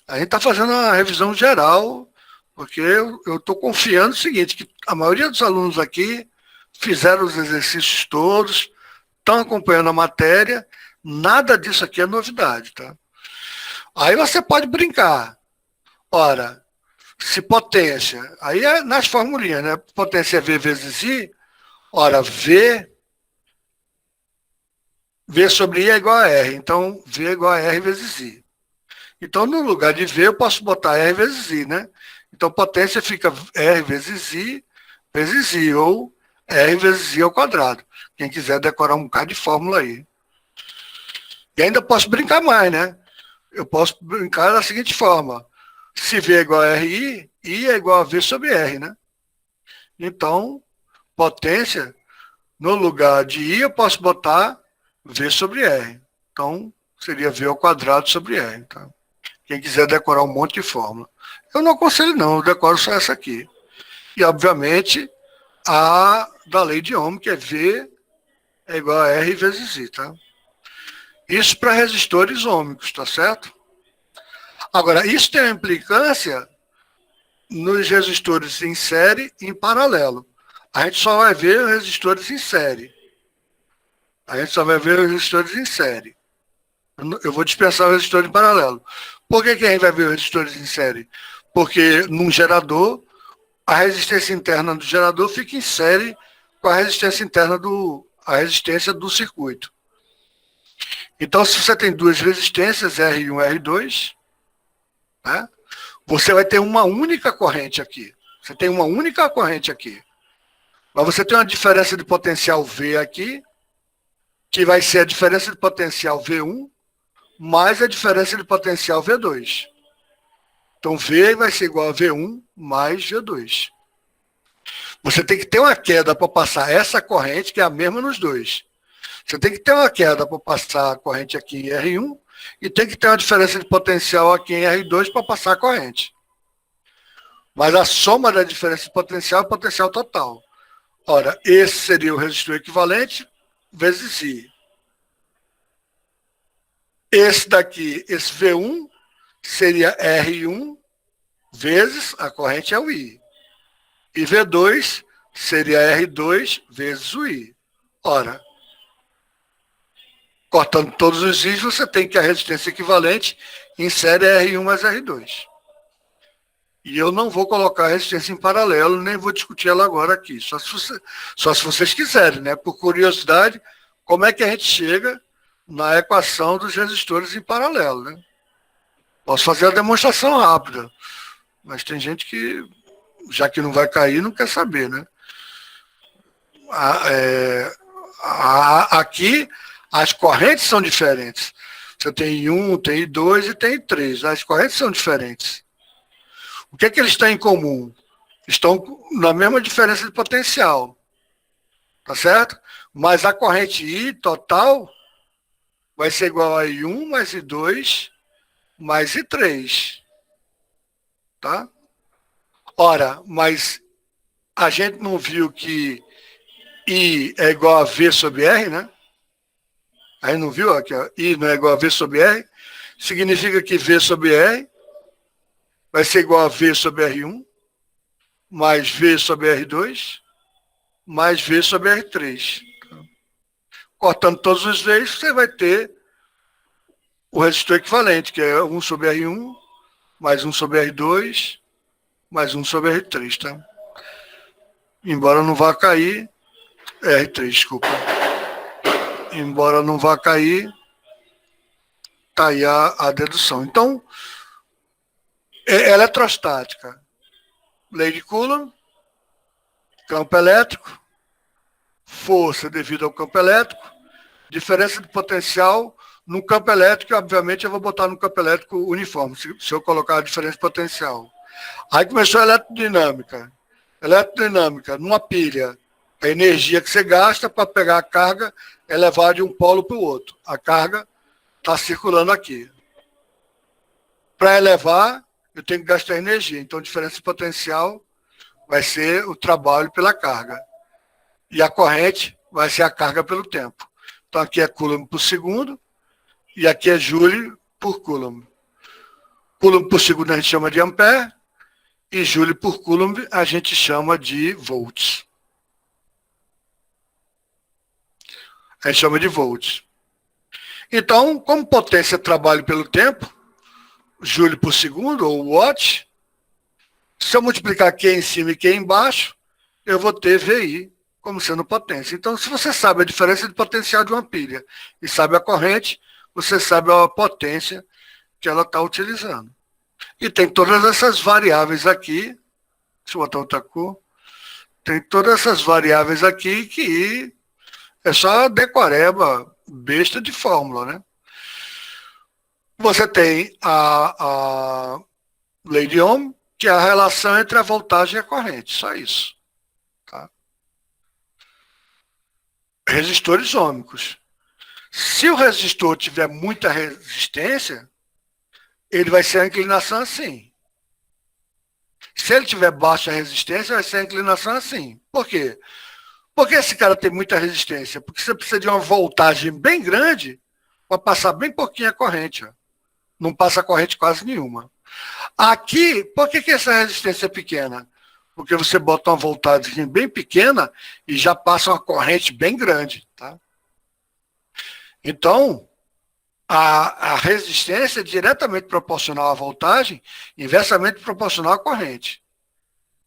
A gente está fazendo uma revisão geral, porque eu estou confiando no seguinte, que a maioria dos alunos aqui fizeram os exercícios todos, estão acompanhando a matéria, nada disso aqui é novidade, tá? Aí você pode brincar. Ora, se potência, aí é nas formulinhas, né? Potência é V vezes I, ora, V sobre I é igual a R, então V é igual a R vezes I. Então, no lugar de V, eu posso botar R vezes I, né? Então, potência fica R vezes I, ou R vezes I ao quadrado. Quem quiser decorar um bocado de fórmula aí. E ainda posso brincar mais, né? Eu posso brincar da seguinte forma. Se V é igual a RI, I é igual a V sobre R, né? Então, potência, no lugar de I, eu posso botar V sobre R. Então, seria V ao quadrado sobre R. Tá? Quem quiser decorar um monte de fórmula. Eu não aconselho não, eu decoro só essa aqui. E, obviamente, a da lei de Ohm, que é V é igual a R vezes I, tá? Isso para resistores ômicos, tá certo? Agora, isso tem uma implicância nos resistores em série e em paralelo. A gente só vai ver os resistores em série. Eu vou dispensar o resistor em paralelo. Por que a gente vai ver os resistores em série? Porque num gerador, a resistência interna do gerador fica em série com a resistência interna a resistência do circuito. Então, se você tem duas resistências, R1 e R2, né, você vai ter uma única corrente aqui. Você tem uma única corrente aqui. Mas você tem uma diferença de potencial V aqui, que vai ser a diferença de potencial V1 mais a diferença de potencial V2. Então, V vai ser igual a V1 mais V2. Você tem que ter uma queda para passar essa corrente, que é a mesma nos dois. Você tem que ter uma queda para passar a corrente aqui em R1 e tem que ter uma diferença de potencial aqui em R2 para passar a corrente. Mas a soma da diferença de potencial é o potencial total. Ora, esse seria o resistor equivalente vezes I. Esse daqui, esse V1, seria R1 vezes a corrente é o I. E V2 seria R2 vezes o I. Ora, cortando todos os I's, você tem que a resistência equivalente em série é R1 mais R2. E eu não vou colocar a resistência em paralelo, nem vou discutir ela agora aqui. Só se vocês quiserem, né? Por curiosidade, como é que a gente chega na equação dos resistores em paralelo, né? Posso fazer a demonstração rápida, mas tem gente que, já que não vai cair, não quer saber, né? Aqui, as correntes são diferentes. Você tem I1, tem I2 e tem I3. As correntes são diferentes. O que é que eles têm em comum? Estão na mesma diferença de potencial. Tá certo? Mas a corrente I total vai ser igual a I1 mais I2 mais I3. Tá? Ora, mas a gente não viu que I é igual a V sobre R, né? Aí não viu? Aqui, ó, I não é igual a V sobre R. Significa que V sobre R vai ser igual a V sobre R1, mais V sobre R2, mais V sobre R3. Cortando todos os V's, você vai ter o resistor equivalente, que é 1 sobre R1, mais 1 sobre R2, mais 1 sobre R3, tá? Embora não vá cair, R3, desculpa. Embora não vá cair, tá aí a dedução. Então, eletrostática, lei de Coulomb, campo elétrico, força devido ao campo elétrico, diferença de potencial no campo elétrico, obviamente eu vou botar no campo elétrico uniforme, se eu colocar a diferença de potencial. Aí começou a eletrodinâmica. Eletrodinâmica, numa pilha, a energia que você gasta para pegar a carga é levar de um polo para o outro. A carga está circulando aqui. Para elevar, eu tenho que gastar energia. Então, a diferença de potencial vai ser o trabalho pela carga. E a corrente vai ser a carga pelo tempo. Então, aqui é Coulomb por segundo e aqui é Joule por Coulomb. Coulomb por segundo a gente chama de ampere e Joule por Coulomb a gente chama de volts. A gente chama de volts. Então, como potência trabalho pelo tempo, Joule por segundo, ou watt, se eu multiplicar aqui em cima e aqui embaixo, eu vou ter VI como sendo potência. Então, se você sabe a diferença de potencial de uma pilha e sabe a corrente, você sabe a potência que ela está utilizando. E tem todas essas variáveis aqui, deixa eu botar outra cor, tem todas essas variáveis aqui que é só decoreba besta de fórmula, né? Você tem a lei de Ohm, que é a relação entre a voltagem e a corrente, só isso. Tá? Resistores ômicos. Se o resistor tiver muita resistência, ele vai ser a inclinação assim. Se ele tiver baixa resistência, vai ser a inclinação assim. Por quê? Porque esse cara tem muita resistência? Porque você precisa de uma voltagem bem grande para passar bem pouquinho a corrente. Ó. Não passa corrente quase nenhuma. Aqui, por que essa resistência é pequena? Porque você bota uma voltagem bem pequena e já passa uma corrente bem grande. Tá? Então, a resistência é diretamente proporcional à voltagem, inversamente proporcional à corrente.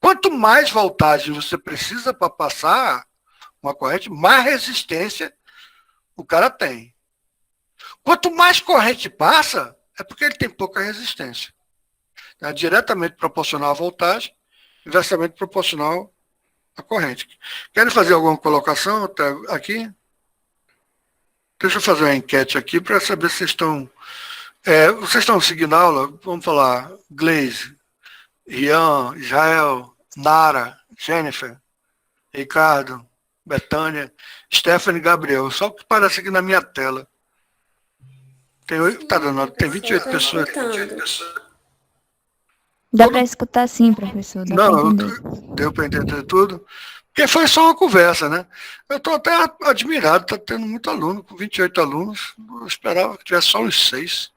Quanto mais voltagem você precisa para passar uma corrente, mais resistência o cara tem. Quanto mais corrente passa, é porque ele tem pouca resistência. É diretamente proporcional à voltagem, inversamente proporcional à corrente. Querem fazer alguma colocação até aqui? Deixa eu fazer uma enquete aqui para saber se vocês estão... vocês estão seguindo a aula? Vamos falar. Gleise, Ian, Israel, Nara, Jennifer, Ricardo, Betânia, Stephanie, Gabriel. Só o que aparece aqui na minha tela. Tem 28 pessoas. Dá para escutar sim, professor. Deu para entender tudo. Porque foi só uma conversa, né? Eu estou até admirado, está tendo muito aluno, com 28 alunos. Eu esperava que tivesse só uns 6.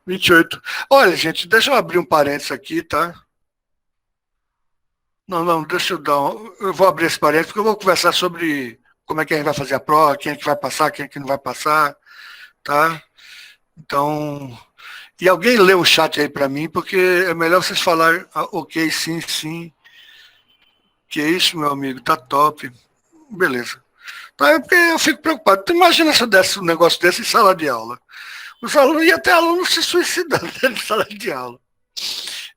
28. Olha, gente, deixa eu abrir um parênteses aqui, tá? Não, deixa eu dar eu vou abrir esse parênteses, porque eu vou conversar sobre como é que a gente vai fazer a prova, quem é que vai passar, quem é que não vai passar, tá? Então... E alguém lê o chat aí para mim, porque é melhor vocês falarem, ok, sim, sim. Que isso, meu amigo, tá top. Beleza. Tá, é porque eu fico preocupado. Tu imagina se eu desse um negócio desse em sala de aula. Os alunos iam ter alunos se suicidando em sala de aula.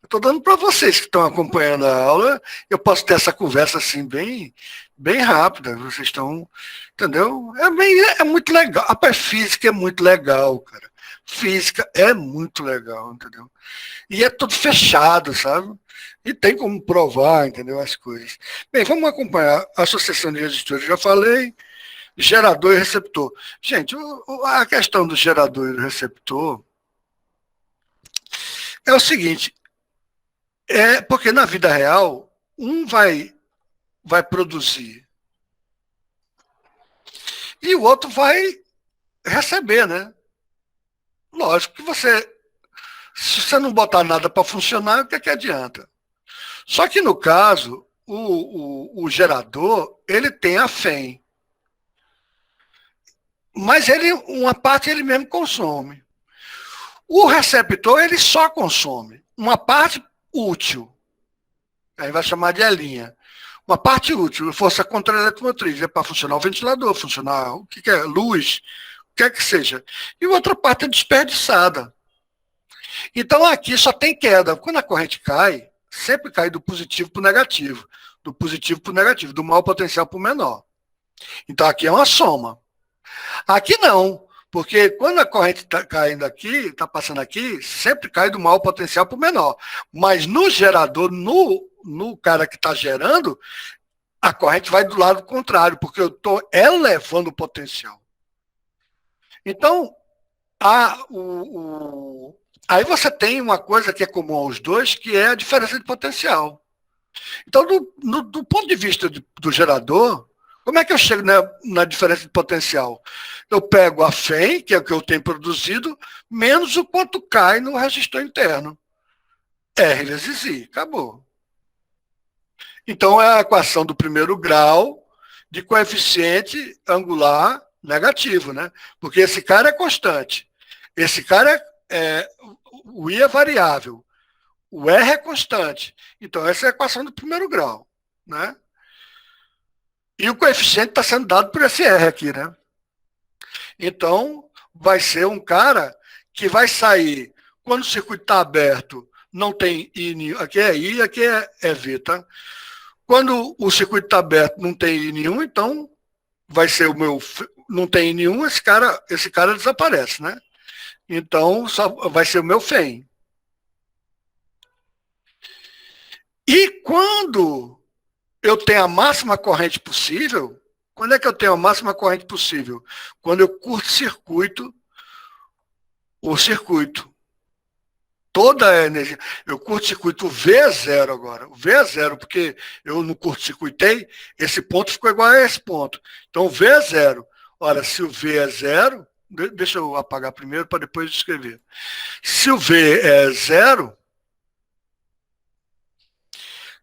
Eu estou dando para vocês que estão acompanhando a aula, eu posso ter essa conversa assim bem rápida. Vocês estão, entendeu? É muito legal. A física é muito legal, cara. Física é muito legal, entendeu? E é tudo fechado, sabe? E tem como provar, entendeu? As coisas. Bem, vamos acompanhar a associação de resistores. Já falei, gerador e receptor. Gente, a questão do gerador e do receptor é o seguinte, porque na vida real, um vai produzir e o outro vai receber, né? Lógico que se você não botar nada para funcionar, o que é que adianta? Só que no caso, o gerador, ele tem a FEM. Mas uma parte ele mesmo consome. O receptor, ele só consome uma parte útil. Aí vai chamar de Elinha. Uma parte útil, força contra-eletromotriz, é para funcionar o ventilador, funcionar o que é, luz, o que é que seja. E outra parte é desperdiçada. Então aqui só tem queda. Quando a corrente cai, sempre cai do positivo para o negativo. Do positivo para o negativo, do maior potencial para o menor. Então aqui é uma soma. Aqui não, porque quando a corrente está caindo aqui, está passando aqui, sempre cai do maior potencial para o menor. Mas no gerador, no cara que está gerando, a corrente vai do lado contrário, porque eu estou elevando o potencial. Então, aí você tem uma coisa que é comum aos dois, que é a diferença de potencial. Então, do ponto de vista do gerador, como é que eu chego na diferença de potencial? Eu pego a FEM, que é o que eu tenho produzido, menos o quanto cai no resistor interno. R vezes I, acabou. Então, é a equação do primeiro grau de coeficiente angular negativo, né? Porque esse cara é constante. Esse cara o I é variável. O R é constante. Então, essa é a equação do primeiro grau, né? E o coeficiente está sendo dado por esse R aqui, né? Então, vai ser um cara que vai sair, quando o circuito está aberto, não tem I, aqui é I, aqui é V, tá? Quando o circuito está aberto, não tem I nenhum, então vai ser não tem I nenhum, esse cara desaparece, né? Então, só vai ser o meu FEM. E quando eu tenho a máxima corrente possível, quando é que eu tenho a máxima corrente possível? Quando eu curto-circuito o circuito. Toda a energia. Eu curto-circuito o V é zero agora. O V é zero, porque eu não curto-circuitei, esse ponto ficou igual a esse ponto. Então o V é zero. Ora, se o V é zero, deixa eu apagar primeiro para depois escrever. Se o V é zero,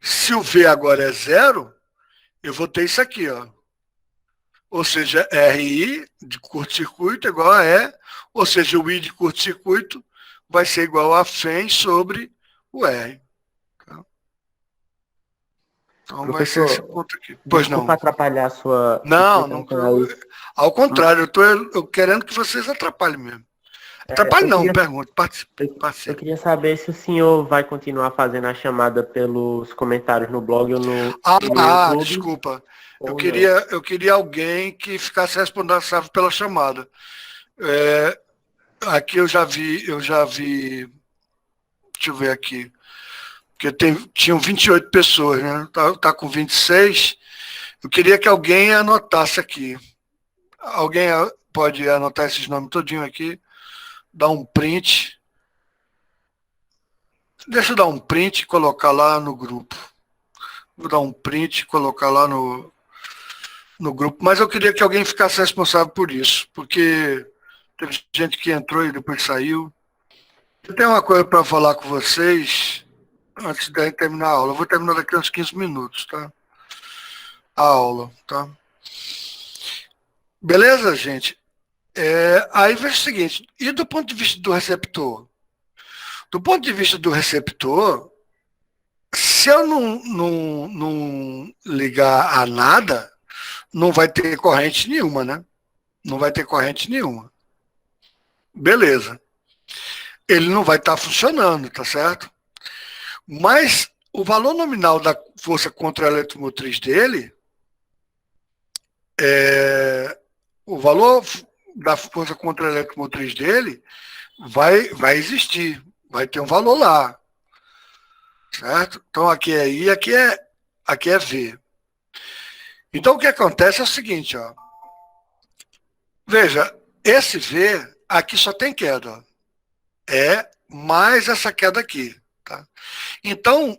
se o V agora é zero, eu vou ter isso aqui, ó. Ou seja, RI de curto-circuito igual a E, ou seja, o I de curto-circuito vai ser igual a FEM sobre o R. Tá? Então Professor, vai ser esse ponto aqui. Pois não. Desculpa atrapalhar a sua Não, explicação. ao contrário, eu querendo que vocês atrapalhem mesmo. Atrapalhem não, pergunte, participe. Eu queria saber se o senhor vai continuar fazendo a chamada pelos comentários no blog ou no YouTube. Desculpa. Ou Eu queria alguém que ficasse responsável pela chamada. Aqui eu já vi, deixa eu ver aqui, porque tinham 28 pessoas, né? Tá com 26. Eu queria que alguém anotasse aqui. Alguém pode anotar esses nomes todinho aqui, dar um print. Deixa eu dar um print e colocar lá no grupo. Vou dar um print e colocar lá no grupo. Mas eu queria que alguém ficasse responsável por isso, porque teve gente que entrou e depois saiu. Eu tenho uma coisa para falar com vocês antes de terminar a aula. Eu vou terminar daqui a uns 15 minutos, tá? A aula, tá? Beleza, gente? Aí veja o seguinte, e do ponto de vista do receptor? Do ponto de vista do receptor, se eu não ligar a nada, não vai ter corrente nenhuma, né? Não vai ter corrente nenhuma. Beleza. Ele não vai estar funcionando, tá certo? Mas o valor nominal da força contra-eletromotriz dele, o valor da força contra-eletromotriz dele vai existir, vai ter um valor lá, certo? Então aqui é I, aqui é V. Então o que acontece é o seguinte, ó. Veja, esse V aqui só tem queda, ó. Mais essa queda aqui, tá? Então,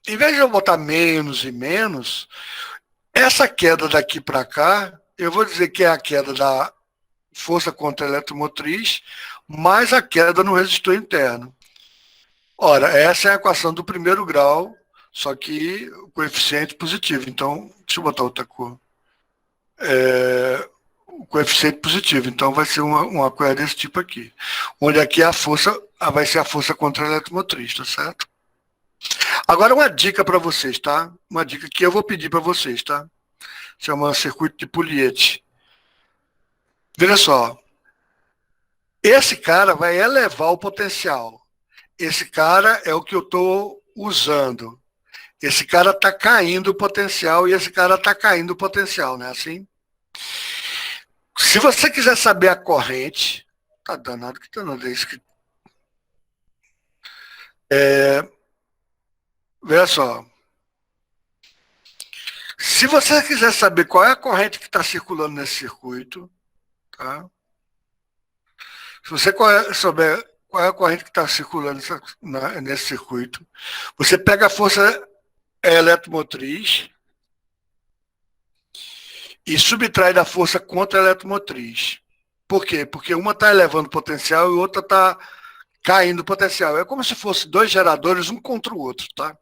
em vez de eu botar menos e menos, essa queda daqui para cá, eu vou dizer que é a queda da força contra a eletromotriz, mais a queda no resistor interno. Ora, essa é a equação do primeiro grau, só que o coeficiente positivo. Então, deixa eu botar outra cor. O coeficiente positivo. Então, vai ser uma coisa desse tipo aqui. Onde aqui a força vai ser a força contra a eletromotriz, tá certo? Agora, uma dica para vocês, tá? Uma dica que eu vou pedir para vocês, tá? Chama circuito de Pouliot. Veja só. Esse cara vai elevar o potencial. Esse cara é o que eu estou usando. Esse cara está caindo o potencial e esse cara está caindo o potencial, né? Assim. Se você quiser saber a corrente, tá danado que danado é isso que. Veja só. Se você quiser saber qual é a corrente que está circulando nesse circuito, tá? Se você souber qual é a corrente que está circulando nesse circuito, você pega a força eletromotriz e subtrai da força contra a eletromotriz. Por quê? Porque uma está elevando o potencial e outra está caindo o potencial. É como se fossem dois geradores, um contra o outro, tá?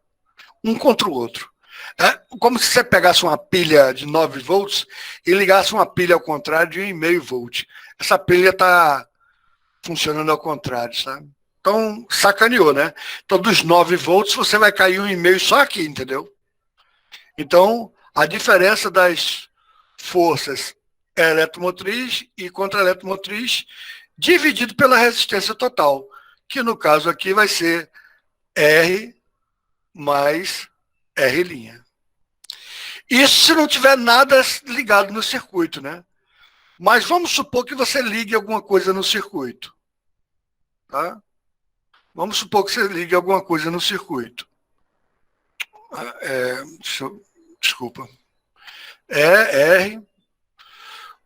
Um contra o outro. É como se você pegasse uma pilha de 9 volts e ligasse uma pilha ao contrário de 1,5 volt. Essa pilha está funcionando ao contrário, sabe? Então, sacaneou, né? Então, dos 9 volts, você vai cair 1,5 só aqui, entendeu? Então, a diferença das forças eletromotriz e contra-eletromotriz dividido pela resistência total, que no caso aqui vai ser R mais R'. Isso se não tiver nada ligado no circuito, né? Mas vamos supor que você ligue alguma coisa no circuito. Tá? Vamos supor que você ligue alguma coisa no circuito. Desculpa. R.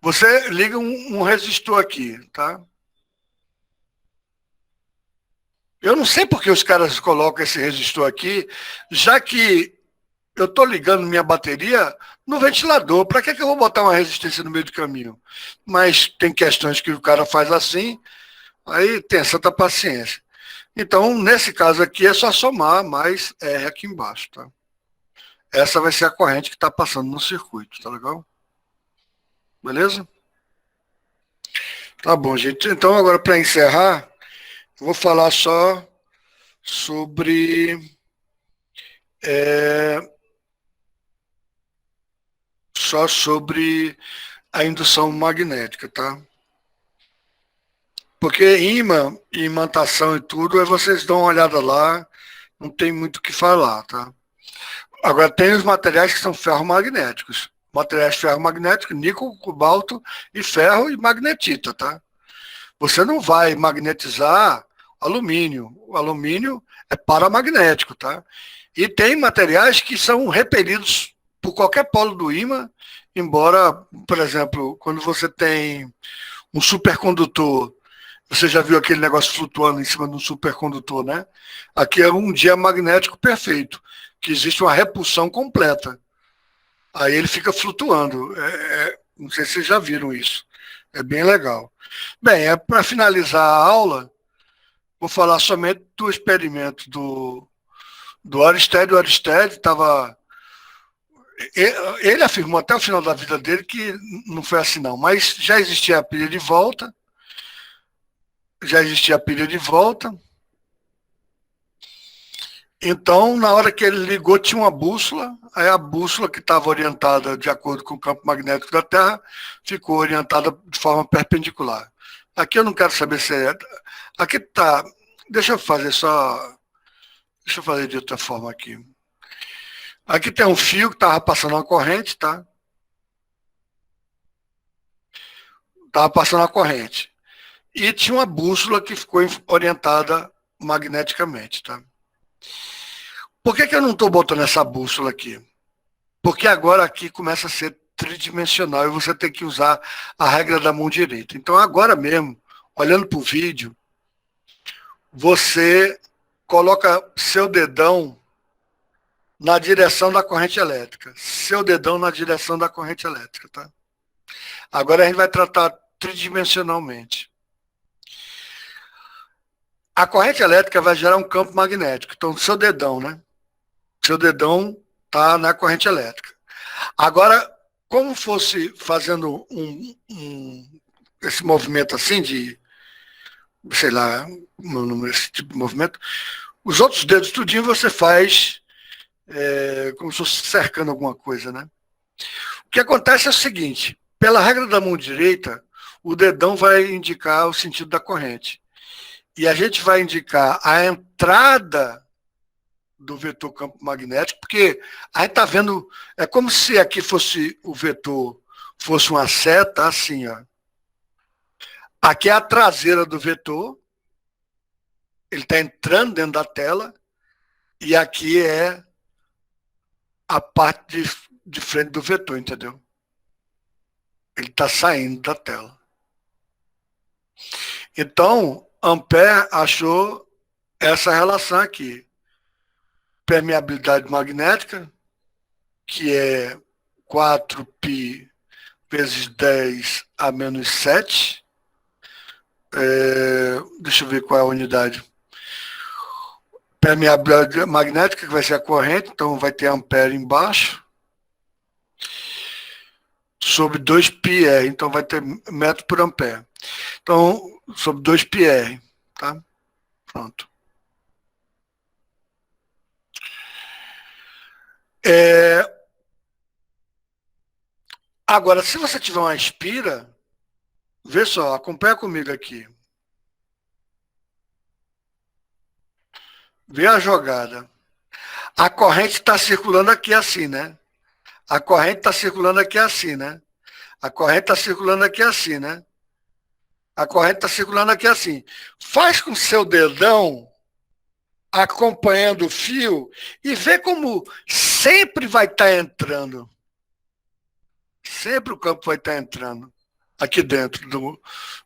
Você liga um resistor aqui, tá? Eu não sei porque os caras colocam esse resistor aqui, já que eu estou ligando minha bateria no ventilador. Para que eu vou botar uma resistência no meio do caminho? Mas tem questões que o cara faz assim, aí tem santa paciência. Então, nesse caso aqui, é só somar mais R aqui embaixo, tá? Essa vai ser a corrente que está passando no circuito, tá legal? Beleza? Tá bom, gente. Então, agora para encerrar, eu vou falar só sobre a indução magnética, tá? Porque ímã e imantação e tudo, aí vocês dão uma olhada lá, não tem muito o que falar, tá? Agora tem os materiais que são ferromagnéticos. Materiais ferromagnéticos, níquel, cobalto e ferro e magnetita, tá? Você não vai magnetizar alumínio. O alumínio é paramagnético, tá? E tem materiais que são repelidos por qualquer polo do ímã, embora, por exemplo, quando você tem um supercondutor, você já viu aquele negócio flutuando em cima de um supercondutor, né? Aqui é um dia magnético perfeito, que existe uma repulsão completa. Aí ele fica flutuando. Não sei se vocês já viram isso. É bem legal. Bem, para finalizar a aula, vou falar somente do experimento do Ørsted. O Ørsted estava... Ele afirmou até o final da vida dele que não foi assim não, mas já existia a pilha de volta, Então, na hora que ele ligou, tinha uma bússola, aí a bússola que estava orientada de acordo com o campo magnético da Terra, ficou orientada de forma perpendicular. Aqui eu não quero saber se é... Aqui está... Deixa eu fazer de outra forma aqui. Aqui tem um fio que estava passando uma corrente, tá? Estava passando a corrente. E tinha uma bússola que ficou orientada magneticamente, tá? Por que eu não estou botando essa bússola aqui? Porque agora aqui começa a ser tridimensional e você tem que usar a regra da mão direita. Então agora mesmo, olhando para o vídeo, você coloca seu dedão na direção da corrente elétrica. Seu dedão na direção da corrente elétrica, tá? Agora a gente vai tratar tridimensionalmente. A corrente elétrica vai gerar um campo magnético. Então, seu dedão, né? Seu dedão está na corrente elétrica. Agora, como fosse fazendo esse movimento assim de, sei lá, esse tipo de movimento, os outros dedos tudinho você faz como se fosse cercando alguma coisa, né? O que acontece é o seguinte, pela regra da mão direita, o dedão vai indicar o sentido da corrente. E a gente vai indicar a entrada do vetor campo magnético, porque a gente está vendo, é como se aqui fosse o vetor, fosse uma seta, assim, ó. Aqui é a traseira do vetor, ele está entrando dentro da tela, e aqui é a parte de frente do vetor, entendeu? Ele está saindo da tela. Então, Ampère achou essa relação aqui. Permeabilidade magnética, que é 4π vezes 10 a menos 7. Deixa eu ver qual é a unidade. Permeabilidade magnética, que vai ser a corrente, então vai ter ampere embaixo, sobre 2πr, então vai ter metro por ampere. Então, sobre 2πr, tá? Pronto. Agora, se você tiver uma espira, vê só, acompanha comigo aqui. Vê a jogada. A corrente está circulando aqui assim, né? A corrente está circulando aqui assim, né? A corrente está circulando aqui assim, né? A corrente está circulando aqui assim. Faz com o seu dedão acompanhando o fio e vê como sempre vai estar entrando. Sempre o campo vai estar entrando aqui dentro,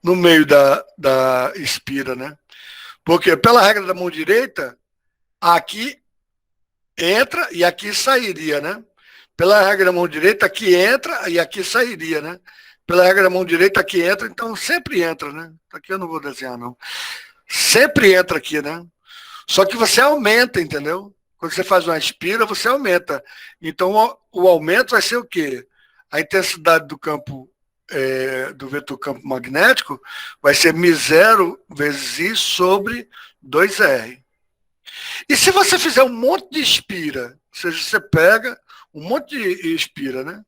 no meio da espira, né? Porque pela regra da mão direita, aqui entra e aqui sairia, né? Pela regra da mão direita, aqui entra e aqui sairia, né? Pela regra da mão direita, aqui entra, então sempre entra, né? Aqui eu não vou desenhar, não. Sempre entra aqui, né? Só que você aumenta, entendeu? Quando você faz uma espira, você aumenta. Então, o aumento vai ser o quê? A intensidade do campo, do vetor campo magnético, vai ser μ0 vezes I sobre 2R. E se você fizer um monte de espira, ou seja, você pega um monte de espira, né?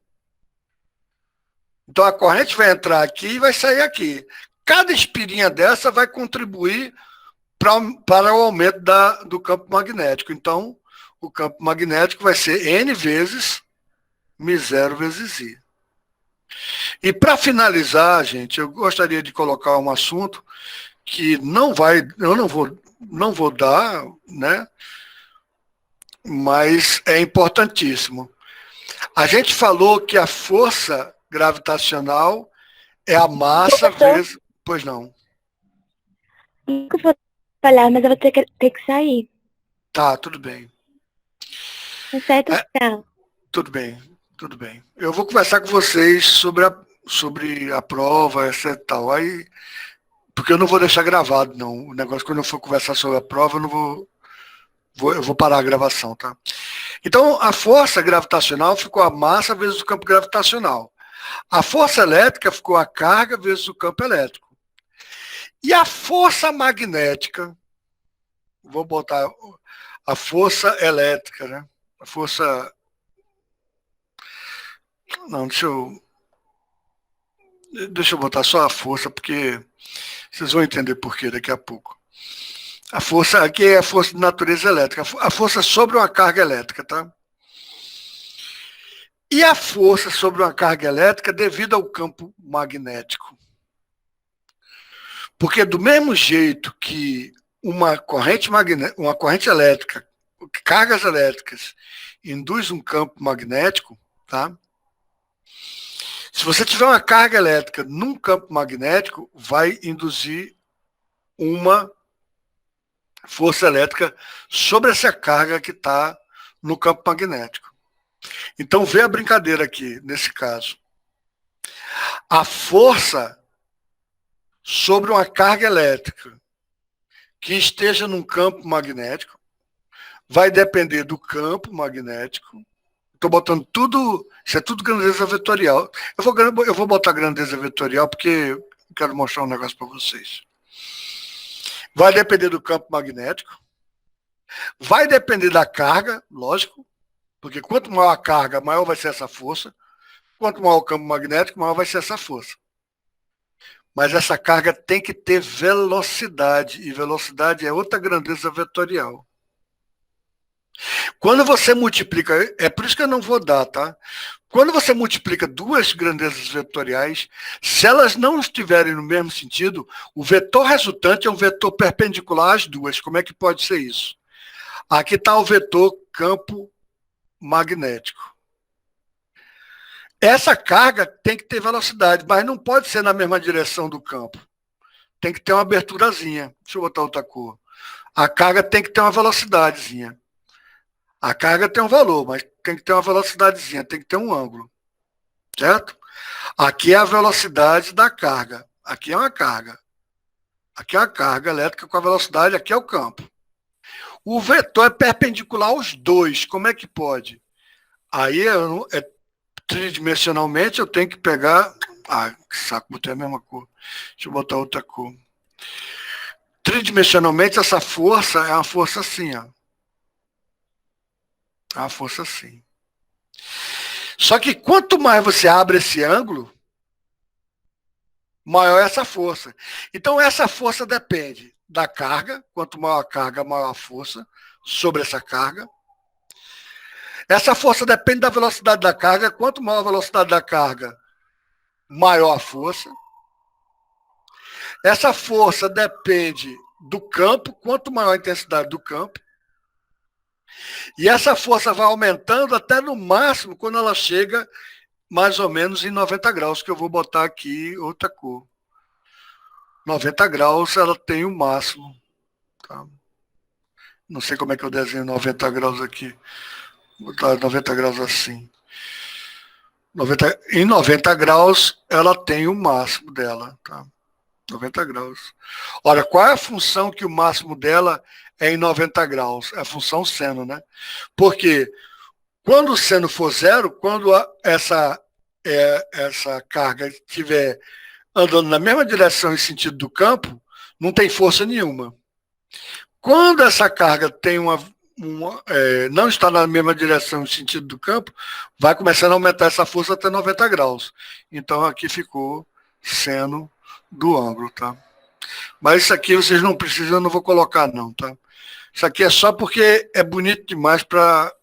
Então a corrente vai entrar aqui e vai sair aqui. Cada espirinha dessa vai contribuir para o aumento do campo magnético. Então, o campo magnético vai ser N vezes μ0 vezes I. E para finalizar, gente, eu gostaria de colocar um assunto que eu não vou dar, né? Mas é importantíssimo. A gente falou que a força gravitacional é a massa vezes... Pois não. Nunca vou falar, mas eu vou ter que sair. Tá, tudo bem. Tá certo, tchau. Tudo bem, tudo bem. Eu vou conversar com vocês sobre a prova, etc e tal. Aí, porque eu não vou deixar gravado, não. O negócio, quando eu for conversar sobre a prova, eu não eu vou parar a gravação, tá? Então, a força gravitacional ficou a massa vezes o campo gravitacional. A força elétrica ficou a carga vezes o campo elétrico. E a força magnética, vou botar a força elétrica, né? A força... Não, deixa eu botar só a força, porque vocês vão entender por quê daqui a pouco. A força aqui é a força de natureza elétrica, a força sobre uma carga elétrica, tá? E a força sobre uma carga elétrica devido ao campo magnético. Porque do mesmo jeito que uma corrente elétrica, cargas elétricas, induz um campo magnético, tá? Se você tiver uma carga elétrica num campo magnético, vai induzir uma força elétrica sobre essa carga que está no campo magnético. Então, vê a brincadeira aqui, nesse caso. A força sobre uma carga elétrica que esteja num campo magnético, vai depender do campo magnético. Estou botando tudo, isso é tudo grandeza vetorial. Eu vou botar grandeza vetorial porque eu quero mostrar um negócio para vocês. Vai depender do campo magnético, vai depender da carga, lógico, porque quanto maior a carga, maior vai ser essa força. Quanto maior o campo magnético, maior vai ser essa força. Mas essa carga tem que ter velocidade, e velocidade é outra grandeza vetorial. Quando você multiplica, é por isso que eu não vou dar, tá? Quando você multiplica duas grandezas vetoriais, se elas não estiverem no mesmo sentido, o vetor resultante é um vetor perpendicular às duas. Como é que pode ser isso? Aqui está o vetor campo magnético. Essa carga tem que ter velocidade, mas não pode ser na mesma direção do campo. Tem que ter uma aberturazinha. Deixa eu botar outra cor. A carga tem que ter uma velocidadezinha. A carga tem um valor, mas tem que ter uma velocidadezinha, tem que ter um ângulo. Certo? Aqui é a velocidade da carga. Aqui é uma carga. Aqui é uma carga elétrica com a velocidade, aqui é o campo. O vetor é perpendicular aos dois. Como é que pode? Aí tridimensionalmente eu tenho que pegar... Ah, que saco, botei a mesma cor. Deixa eu botar outra cor. Tridimensionalmente essa força é uma força assim, ó. É uma força assim. Só que quanto mais você abre esse ângulo, maior é essa força. Então essa força depende da carga. Quanto maior a carga, maior a força sobre essa carga. Essa força depende da velocidade da carga. Quanto maior a velocidade da carga, maior a força. Essa força depende do campo. Quanto maior a intensidade do campo. E essa força vai aumentando até no máximo quando ela chega mais ou menos em 90 graus, que eu vou botar aqui outra cor. 90 graus ela tem o máximo. Tá? Não sei como é que eu desenho 90 graus aqui. Vou botar 90 graus assim. Em 90 graus ela tem o máximo dela. Tá? 90 graus. Ora, qual é a função que o máximo dela é em 90 graus? É a função seno, né? Porque quando o seno for zero, quando essa carga estiver andando na mesma direção em sentido do campo, não tem força nenhuma. Quando essa carga tem não está na mesma direção em sentido do campo, vai começando a aumentar essa força até 90 graus. Então aqui ficou seno do ângulo, tá? Mas isso aqui vocês não precisam, eu não vou colocar não, tá? Isso aqui é só porque é bonito demais para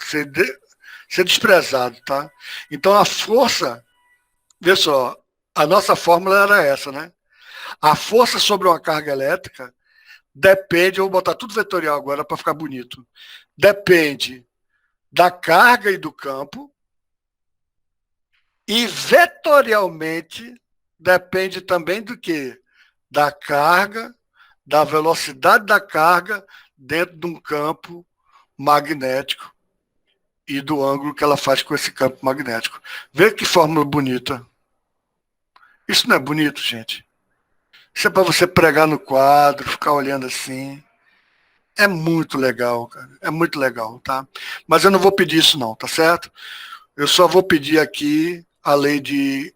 ser desprezado, tá? Então a força, vê só, a nossa fórmula era essa, né? A força sobre uma carga elétrica depende, eu vou botar tudo vetorial agora para ficar bonito, depende da carga e do campo e vetorialmente depende também do quê? Da carga, da velocidade da carga dentro de um campo magnético e do ângulo que ela faz com esse campo magnético. Vê que fórmula bonita. Isso não é bonito, gente? Isso é para você pregar no quadro, ficar olhando assim. É muito legal, cara. É muito legal, tá? Mas eu não vou pedir isso não, tá certo? Eu só vou pedir aqui a lei de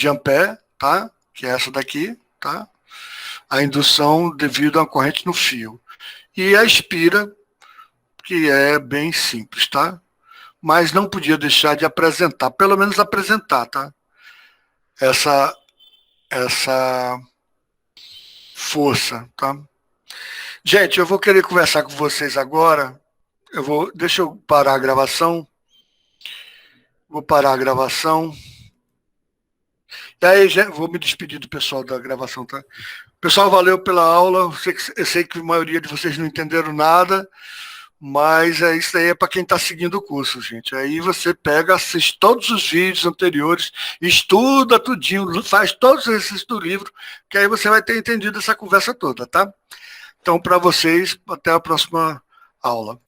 Ampère, tá? Que é essa daqui, tá? A indução devido a uma corrente no fio. E a espira, que é bem simples, tá? Mas não podia deixar de apresentar, pelo menos apresentar, tá? Essa força, tá? Gente, eu vou querer conversar com vocês agora. Deixa eu parar a gravação. Vou parar a gravação. E aí, gente, vou me despedir do pessoal da gravação, tá? Pessoal, valeu pela aula. Eu sei que a maioria de vocês não entenderam nada, mas isso aí é para quem está seguindo o curso, gente. Aí você pega, assiste todos os vídeos anteriores, estuda tudinho, faz todos os exercícios do livro, que aí você vai ter entendido essa conversa toda, tá? Então, para vocês, até a próxima aula.